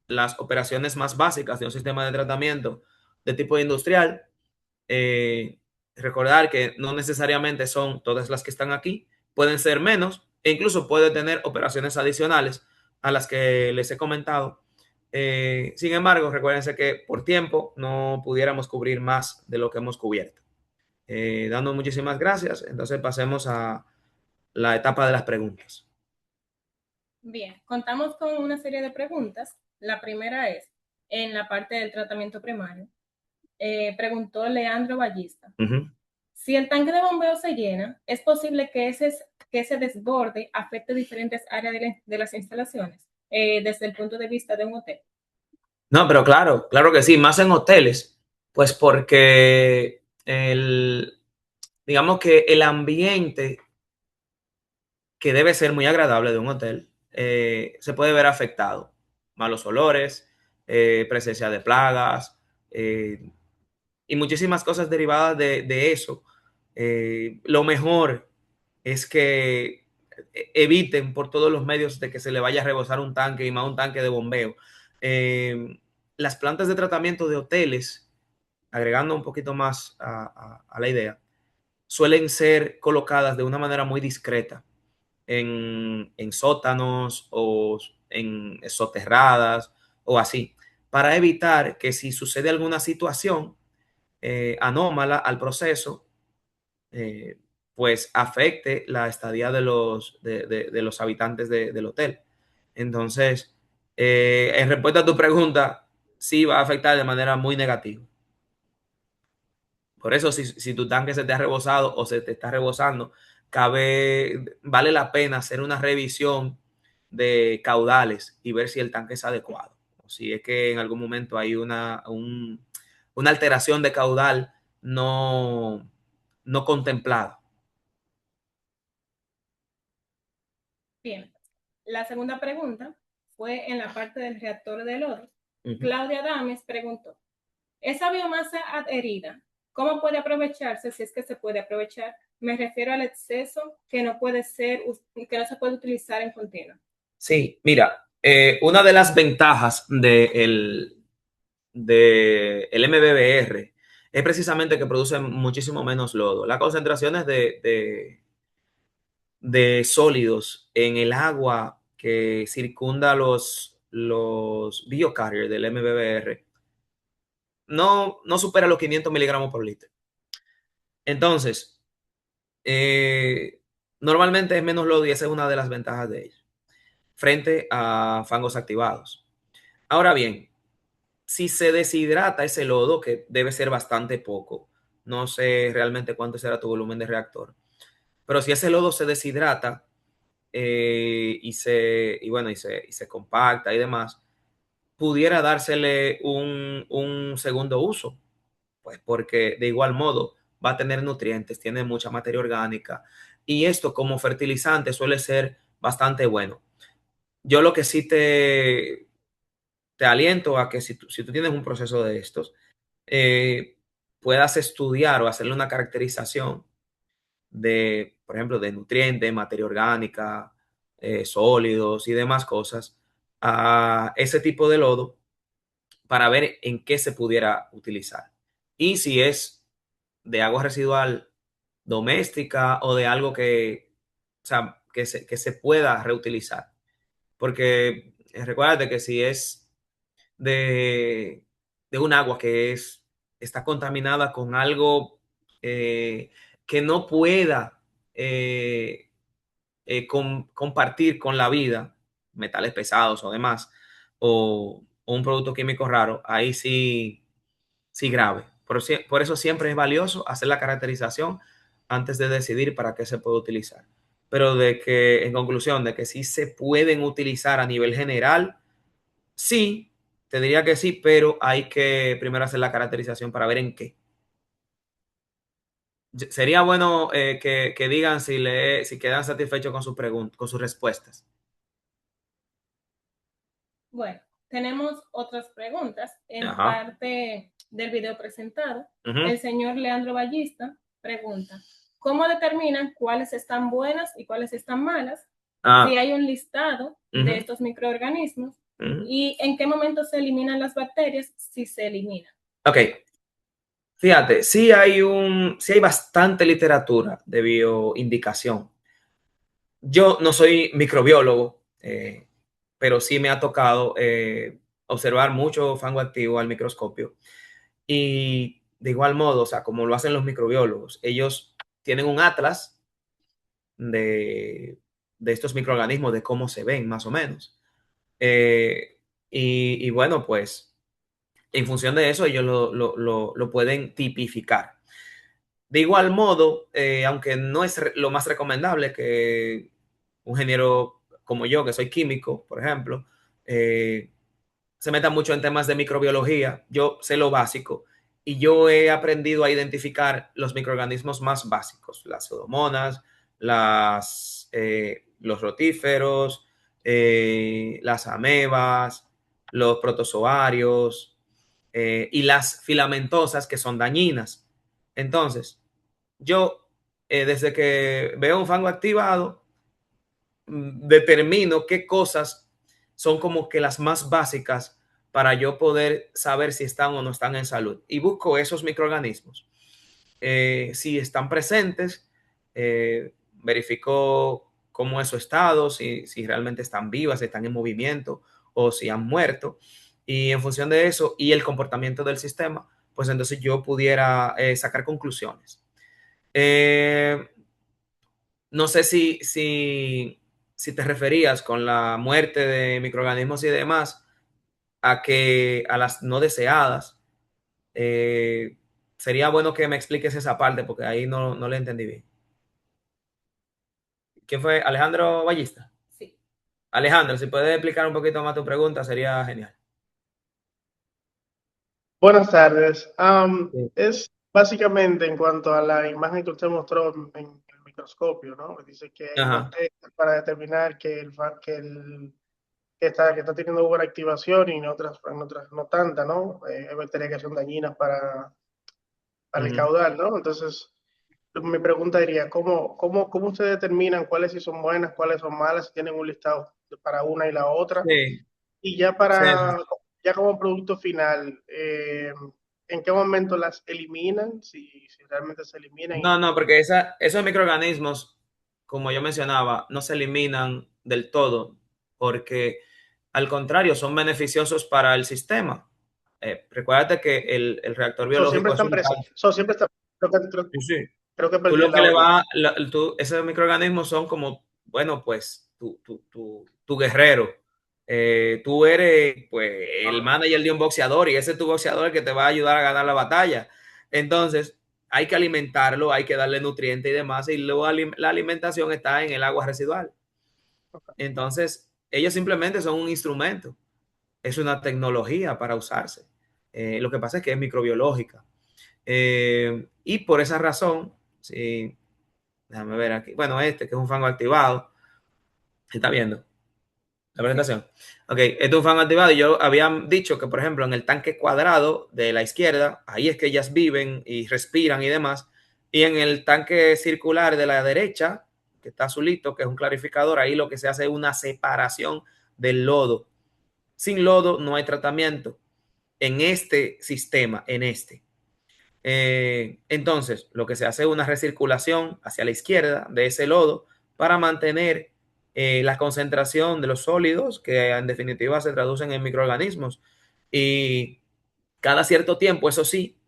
las operaciones más básicas de un sistema de tratamiento de tipo industrial. Eh, Recordar que no necesariamente son todas las que están aquí, pueden ser menos e incluso puede tener operaciones adicionales a las que les he comentado. Sin embargo, recuérdense que por tiempo no pudiéramos cubrir más de lo que hemos cubierto. Dando muchísimas gracias, entonces pasemos a la etapa de las preguntas. Bien, contamos con una serie de preguntas. La primera es, en la parte del tratamiento primario, preguntó Leandro Ballista, Uh -huh. si el tanque de bombeo se llena, ¿es posible que ese desborde afecte diferentes áreas de las instalaciones desde el punto de vista de un hotel? No, pero claro, claro que sí, más en hoteles, pues porque digamos que el ambiente que debe ser muy agradable de un hotel se puede ver afectado. Malos olores, presencia de plagas y muchísimas cosas derivadas de eso. Lo mejor es que eviten por todos los medios de que se le vaya a rebosar un tanque y más un tanque de bombeo. Las plantas de tratamiento de hoteles agregando un poquito más a la idea, suelen ser colocadas de una manera muy discreta en sótanos o en soterradas o así, para evitar que si sucede alguna situación anómala al proceso, eh, pues afecte la estadía de los habitantes del hotel. Entonces, en respuesta a tu pregunta, sí va a afectar de manera muy negativa. Por eso, si tu tanque se te ha rebosado o se te está rebosando, vale la pena hacer una revisión de caudales y ver si el tanque es adecuado. O si es que en algún momento hay una alteración de caudal no contemplada. Bien, la segunda pregunta fue en la parte del reactor de lodo. Uh-huh. Claudia Dames preguntó, ¿esa biomasa adherida, cómo puede aprovecharse si es que se puede aprovechar? Me refiero al exceso que no se puede utilizar en continuo. Sí, mira, una de las ventajas del MBBR es precisamente que produce muchísimo menos lodo. Las concentraciones de sólidos en el agua que circunda los biocarriers del MBBR no supera los 500 miligramos por litro. Entonces, normalmente es menos lodo y esa es una de las ventajas de ellos frente a fangos activados. Ahora bien, si se deshidrata ese lodo, que debe ser bastante poco, no sé realmente cuánto será tu volumen de reactor, pero si ese lodo se deshidrata y se compacta y demás, pudiera dársele un segundo uso, pues porque de igual modo va a tener nutrientes, tiene mucha materia orgánica y esto como fertilizante suele ser bastante bueno. Yo lo que sí te aliento a que si tú tienes un proceso de estos, puedas estudiar o hacerle una caracterización de, por ejemplo, de nutrientes, materia orgánica, sólidos y demás cosas a ese tipo de lodo para ver en qué se pudiera utilizar. Y si es de agua residual doméstica o de algo o sea, que se pueda reutilizar. Porque recuérdate que si es de un agua está contaminada con algo que no pueda eh, compartir con la vida, metales pesados o demás, o un producto químico raro, ahí sí grave. Por eso siempre es valioso hacer la caracterización antes de decidir para qué se puede utilizar. Pero en conclusión, de que sí se pueden utilizar a nivel general, sí, te diría que sí, pero hay que primero hacer la caracterización para ver en qué. Sería bueno que digan si quedan satisfechos con con sus respuestas. Bueno, tenemos otras preguntas en Ajá. parte del video presentado. El señor Leandro Ballista pregunta, ¿cómo determinan cuáles están buenas y cuáles están malas? Si hay un listado de estos microorganismos y en qué momento se eliminan las bacterias, si se eliminan. Ok. Fíjate, sí hay bastante literatura de bioindicación. Yo no soy microbiólogo, pero sí me ha tocado observar mucho fango activo al microscopio. Y de igual modo, o sea, como lo hacen los microbiólogos, ellos tienen un atlas de, de estos microorganismos, de cómo se ven más o menos. Y bueno, pues en función de eso ellos lo pueden tipificar. De igual modo, aunque no es lo más recomendable que un ingeniero como yo, que soy químico, por ejemplo, se meta mucho en temas de microbiología, yo sé lo básico y yo he aprendido a identificar los microorganismos más básicos, las pseudomonas, los rotíferos, las amebas, los protozoarios y las filamentosas que son dañinas. Entonces, yo, desde que veo un fango activado, determino qué cosas son como que las más básicas para yo poder saber si están o no están en salud. Y busco esos microorganismos. Si están presentes, verifico cómo es su estado, si realmente están vivas, si están en movimiento o si han muerto. Y en función de eso y el comportamiento del sistema, pues entonces yo pudiera sacar conclusiones. No sé si te referías con la muerte de microorganismos y demás a las no deseadas. Eh, Sería bueno que me expliques esa parte porque ahí no le entendí bien. ¿Quién fue? ¿Alejandro Ballista? Sí. Alejandro, si puedes explicar un poquito más tu pregunta, sería genial. Buenas tardes. Sí. Es básicamente en cuanto a la imagen que usted mostró en el microscopio, ¿no? Dice que hay Ajá. bacterias para determinar que está teniendo buena activación y en otras no tanta, ¿no? Hay bacterias que son dañinas para el caudal, ¿no? Entonces, mi pregunta sería, ¿cómo ustedes determinan cuáles sí son buenas, cuáles son malas, si tienen un listado para una y la otra? Sí. Y ya ya como producto final, ¿en qué momento las eliminan? Si realmente se eliminan. No, porque esos microorganismos, como yo mencionaba, no se eliminan del todo, porque al contrario, son beneficiosos para el sistema. Recuérdate que el reactor Siempre biológico es están un presentes. tanque. Siempre están. Sí, sí. Creo que Tú perdí lo el que le audio. va, esos microorganismos son como, bueno, pues tu guerrero. Tú eres, pues, el manager de un boxeador y ese es tu boxeador el que te va a ayudar a ganar la batalla. Entonces, hay que alimentarlo, hay que darle nutrientes y demás, y luego la alimentación está en el agua residual. Entonces, ellos simplemente son un instrumento, es una tecnología para usarse. Lo que pasa es que es microbiológica. Y por esa razón, sí, déjame ver aquí. Bueno, que es un fango activado. ¿Está viendo la presentación? Ok, este es un fango activado y yo había dicho que, por ejemplo, en el tanque cuadrado de la izquierda, ahí es que ellas viven y respiran y demás. Y en el tanque circular de la derecha, que está azulito, que es un clarificador, ahí lo que se hace es una separación del lodo. Sin lodo no hay tratamiento en este sistema, en este. Entonces, lo que se hace es una recirculación hacia la izquierda de ese lodo para mantener la concentración de los sólidos que en definitiva se traducen en microorganismos. Y cada cierto tiempo, eso sí,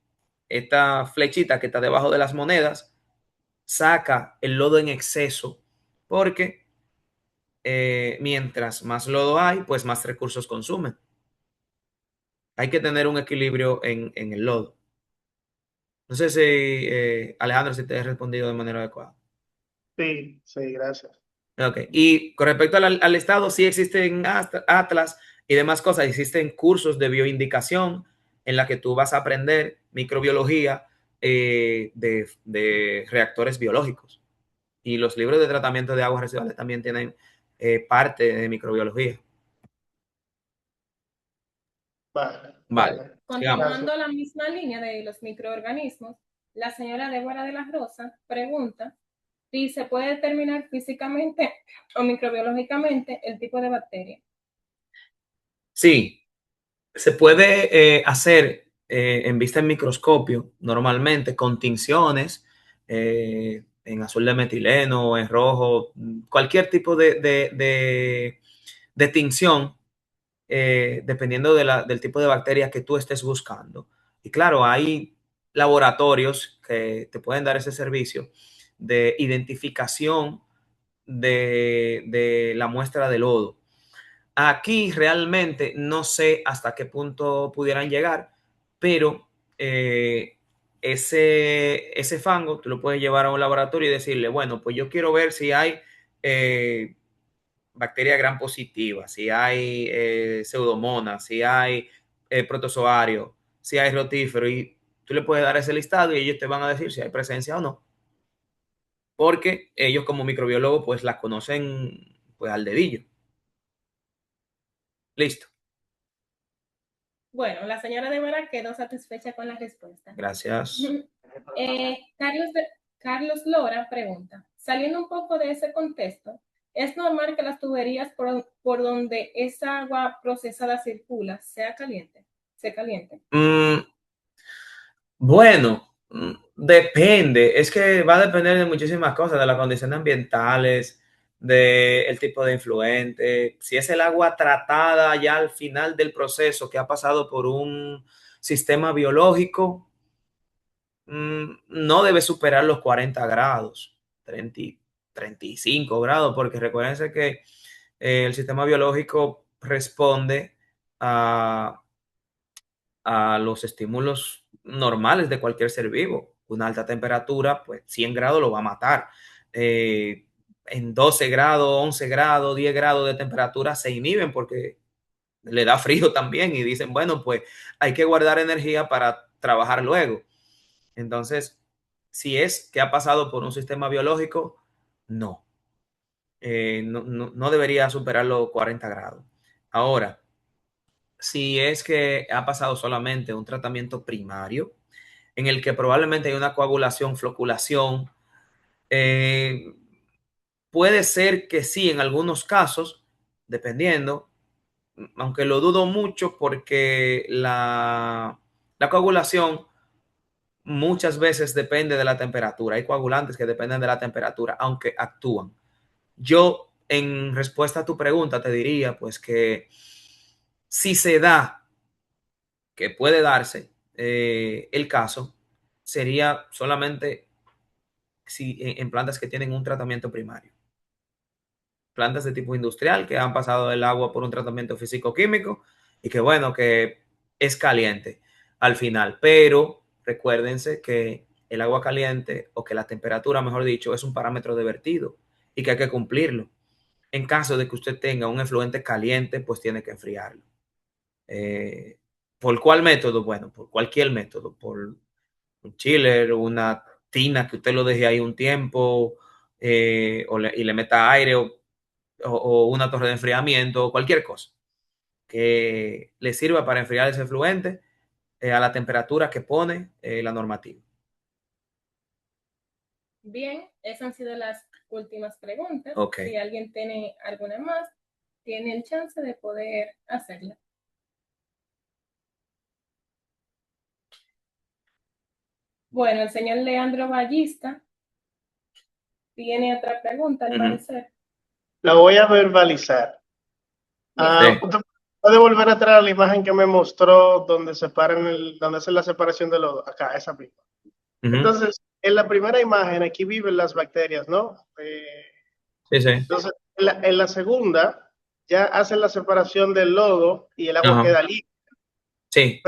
esta flechita que está debajo de las monedas saca el lodo en exceso porque mientras más lodo hay, pues más recursos consumen. Hay que tener un equilibrio en el lodo. No sé si, Alejandro, si te he respondido de manera adecuada. Sí, gracias. Ok, y con respecto al Estado, sí existen atlas y demás cosas, existen cursos de bioindicación en la que tú vas a aprender microbiología de reactores biológicos. Y los libros de tratamiento de aguas residuales también tienen parte de microbiología. Vale. Continuando la misma línea de los microorganismos, la señora Débora de la Rosa pregunta si se puede determinar físicamente o microbiológicamente el tipo de bacteria. Sí, se puede hacer en vista en microscopio, normalmente con tinciones, en azul de metileno o en rojo, cualquier tipo de tinción, dependiendo del tipo de bacteria que tú estés buscando. Y claro, hay laboratorios que te pueden dar ese servicio de identificación de la muestra de lodo. Aquí realmente no sé hasta qué punto pudieran llegar, pero ese fango tú lo puedes llevar a un laboratorio y decirle, bueno, pues yo quiero ver si hay bacteria gram positiva, si hay pseudomonas, si hay protozoario, si hay rotífero, y tú le puedes dar ese listado y ellos te van a decir si hay presencia o no, porque ellos como microbiólogos pues la conocen pues al dedillo. Listo. Bueno, la señora Débora quedó satisfecha con la respuesta. Gracias. Carlos Lora pregunta, saliendo un poco de ese contexto, ¿es normal que las tuberías por donde esa agua procesada circula sea caliente? Bueno, depende. Es que va a depender de muchísimas cosas, de las condiciones ambientales, del tipo de influente. Si es el agua tratada ya al final del proceso que ha pasado por un sistema biológico, no debe superar los 40 grados, 30, 35 grados, porque recuérdense que el sistema biológico responde a los estímulos normales de cualquier ser vivo. Una alta temperatura, pues 100 grados lo va a matar. En 12 grados, 11 grados, 10 grados de temperatura se inhiben porque le da frío también y dicen, bueno, pues hay que guardar energía para trabajar luego. Entonces, si es que ha pasado por un sistema biológico, no. No debería superar los 40 grados. Ahora, si es que ha pasado solamente un tratamiento primario, en el que probablemente hay una coagulación, floculación, eh, puede ser que sí, en algunos casos, dependiendo, aunque lo dudo mucho porque la coagulación muchas veces depende de la temperatura. Hay coagulantes que dependen de la temperatura, aunque actúan. Yo, en respuesta a tu pregunta, te diría pues que si se da, que puede darse el caso, sería solamente si, en plantas que tienen un tratamiento primario. Plantas de tipo industrial que han pasado el agua por un tratamiento físico-químico y que bueno, que es caliente al final. Pero recuérdense que el agua caliente o que la temperatura, mejor dicho, es un parámetro de vertido y que hay que cumplirlo. En caso de que usted tenga un efluente caliente, pues tiene que enfriarlo. ¿Por cuál método? Bueno, por cualquier método, por un chiller, una tina que usted lo deje ahí un tiempo y le meta aire o una torre de enfriamiento o cualquier cosa que le sirva para enfriar ese efluente a la temperatura que pone la normativa. Bien, esas han sido las últimas preguntas. Okay. Si alguien tiene alguna más, tiene el chance de poder hacerla. Bueno, el señor Leandro Ballista tiene otra pregunta, al parecer. La voy a verbalizar. ¿Puede volver a traer la imagen que me mostró donde separan donde hacen la separación de lodo? Acá, esa misma. Entonces, en la primera imagen, aquí viven las bacterias, ¿no? Sí, sí. Entonces, en la segunda, ya hacen la separación del lodo y el agua queda líquida. Sí.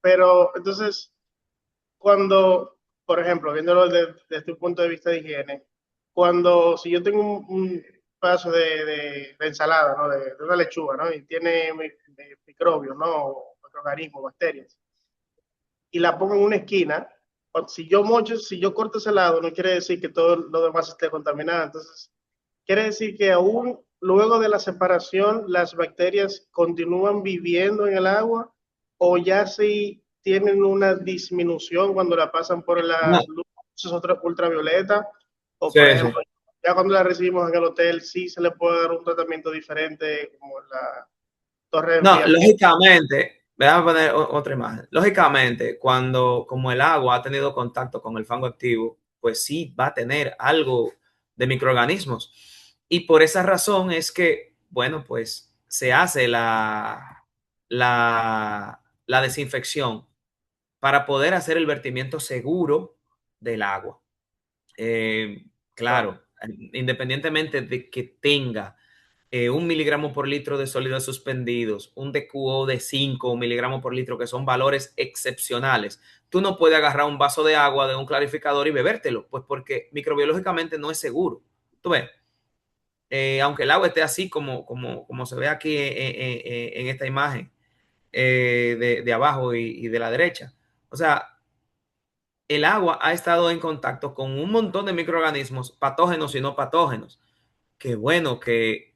Pero, entonces, cuando, por ejemplo, viéndolo desde un punto de vista de higiene, si yo tengo un pedazo de ensalada, ¿no? De una lechuga, ¿no? Y tiene microbios, ¿no? Microorganismos, bacterias. Y la pongo en una esquina. Si yo corto ese lado, no quiere decir que todo lo demás esté contaminado. Entonces, quiere decir que aún luego de la separación, las bacterias continúan viviendo en el agua o ya sí tienen una disminución cuando la pasan por las luces ultravioleta o sí, por ejemplo, ya cuando la recibimos en el hotel, sí se le puede dar un tratamiento diferente como la torre de enfriamiento. Lógicamente, voy a poner otra imagen. Lógicamente, como el agua ha tenido contacto con el fango activo, pues sí va a tener algo de microorganismos. Y por esa razón es que, bueno, pues se hace la desinfección para poder hacer el vertimiento seguro del agua. Claro, independientemente de que tenga 1 miligramo por litro de sólidos suspendidos, un DQO de 5 miligramos por litro, que son valores excepcionales. Tú no puedes agarrar un vaso de agua de un clarificador y bebértelo, pues porque microbiológicamente no es seguro. Tú ves, aunque el agua esté así como se ve aquí en esta imagen de abajo y de la derecha. O sea, el agua ha estado en contacto con un montón de microorganismos, patógenos y no patógenos. Qué bueno que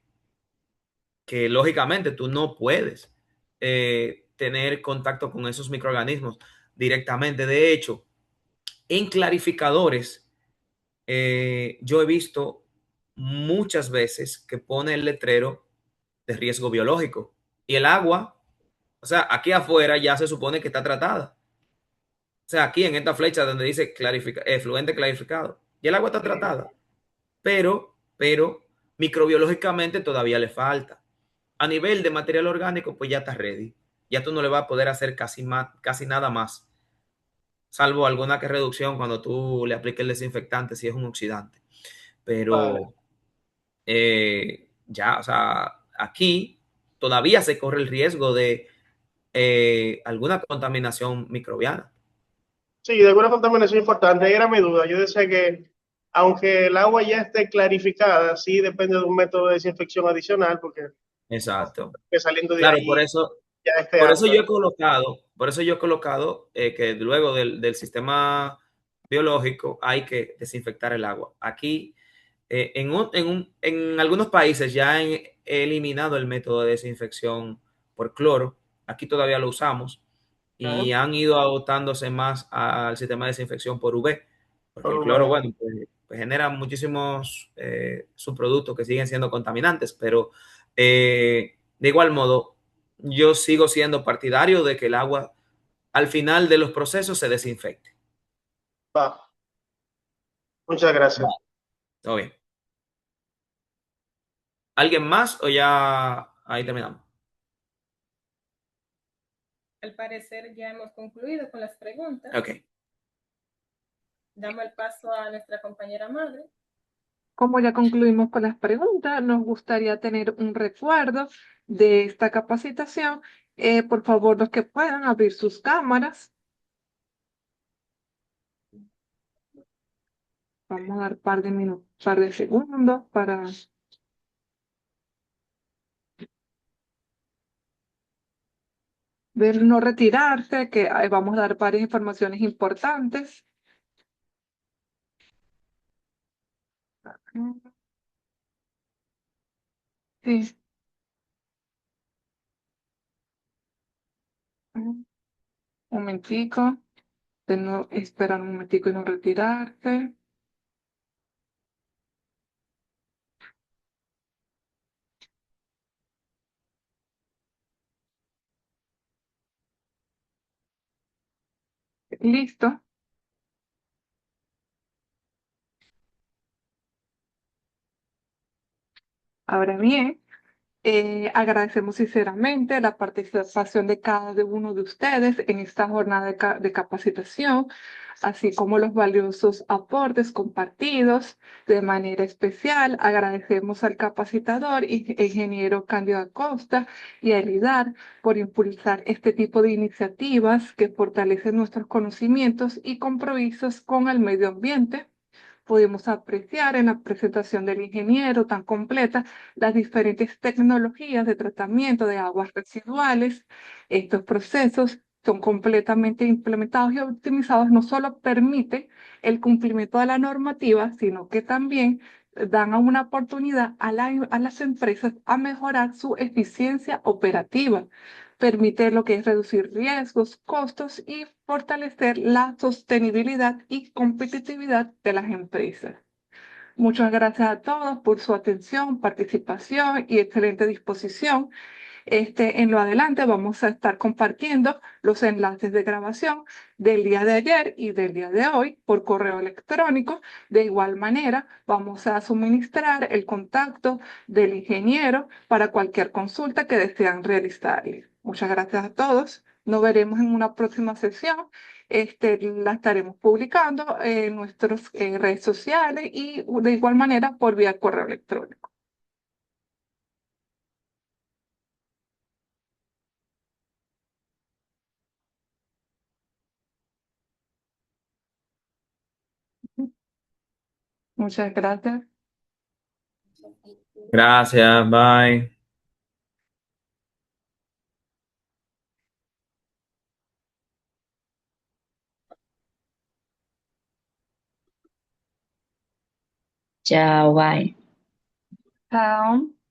lógicamente tú no puedes tener contacto con esos microorganismos directamente. De hecho, en clarificadores yo he visto muchas veces que pone el letrero de riesgo biológico. Y el agua, o sea, aquí afuera ya se supone que está tratada. O sea, aquí en esta flecha donde dice fluente clarificado, y el agua está tratada. Pero microbiológicamente todavía le falta. A nivel de material orgánico, pues ya está ready. Ya tú no le vas a poder hacer casi nada más, salvo alguna que reducción cuando tú le apliques el desinfectante si es un oxidante. Vale. Pero ya, o sea, aquí todavía se corre el riesgo de alguna contaminación microbiana. Sí, de alguna contaminación importante, ahí era mi duda. Yo decía que aunque el agua ya esté clarificada, sí depende de un método de desinfección adicional, porque Exacto. que saliendo de Claro, ahí ya esté por eso apta, yo he ¿no? colocado, que luego del sistema biológico hay que desinfectar el agua. Aquí, en algunos países ya han eliminado el método de desinfección por cloro. Aquí todavía lo usamos y Ok. han ido adoptándose más al sistema de desinfección por UV, porque Por el un cloro, mes. bueno, pues genera muchísimos subproductos que siguen siendo contaminantes, pero de igual modo, yo sigo siendo partidario de que el agua al final de los procesos se desinfecte. Va. Muchas gracias. Vale. Todo bien. ¿Alguien más o ya ahí terminamos? Al parecer ya hemos concluido con las preguntas. Ok. Damos el paso a nuestra compañera madre. Como ya concluimos con las preguntas, nos gustaría tener un recuerdo de esta capacitación. Por favor, los que puedan abrir sus cámaras. Vamos a dar par de minutos, par de segundos para ver no retirarse, que vamos a dar varias informaciones importantes. Sí. Un momentico, de no esperar un momentico y no retirarse. Listo. Ahora bien, agradecemos sinceramente la participación de cada uno de ustedes en esta jornada de capacitación, así como los valiosos aportes compartidos. De manera especial, agradecemos al capacitador, ingeniero Cándido Acosta, y a Elidar por impulsar este tipo de iniciativas que fortalecen nuestros conocimientos y compromisos con el medio ambiente. Pudimos apreciar en la presentación del ingeniero tan completa las diferentes tecnologías de tratamiento de aguas residuales. Estos procesos son completamente implementados y optimizados. No solo permite el cumplimiento de la normativa, sino que también dan una oportunidad a las empresas a mejorar su eficiencia operativa. Permite lo que es reducir riesgos, costos y fortalecer la sostenibilidad y competitividad de las empresas. Muchas gracias a todos por su atención, participación y excelente disposición. En lo adelante vamos a estar compartiendo los enlaces de grabación del día de ayer y del día de hoy por correo electrónico. De igual manera, vamos a suministrar el contacto del ingeniero para cualquier consulta que desean realizar. Muchas gracias a todos. Nos veremos en una próxima sesión. La estaremos publicando en nuestras redes sociales y de igual manera por vía correo electrónico. Muchas gracias. Gracias, bye. Chao, bye. Chao.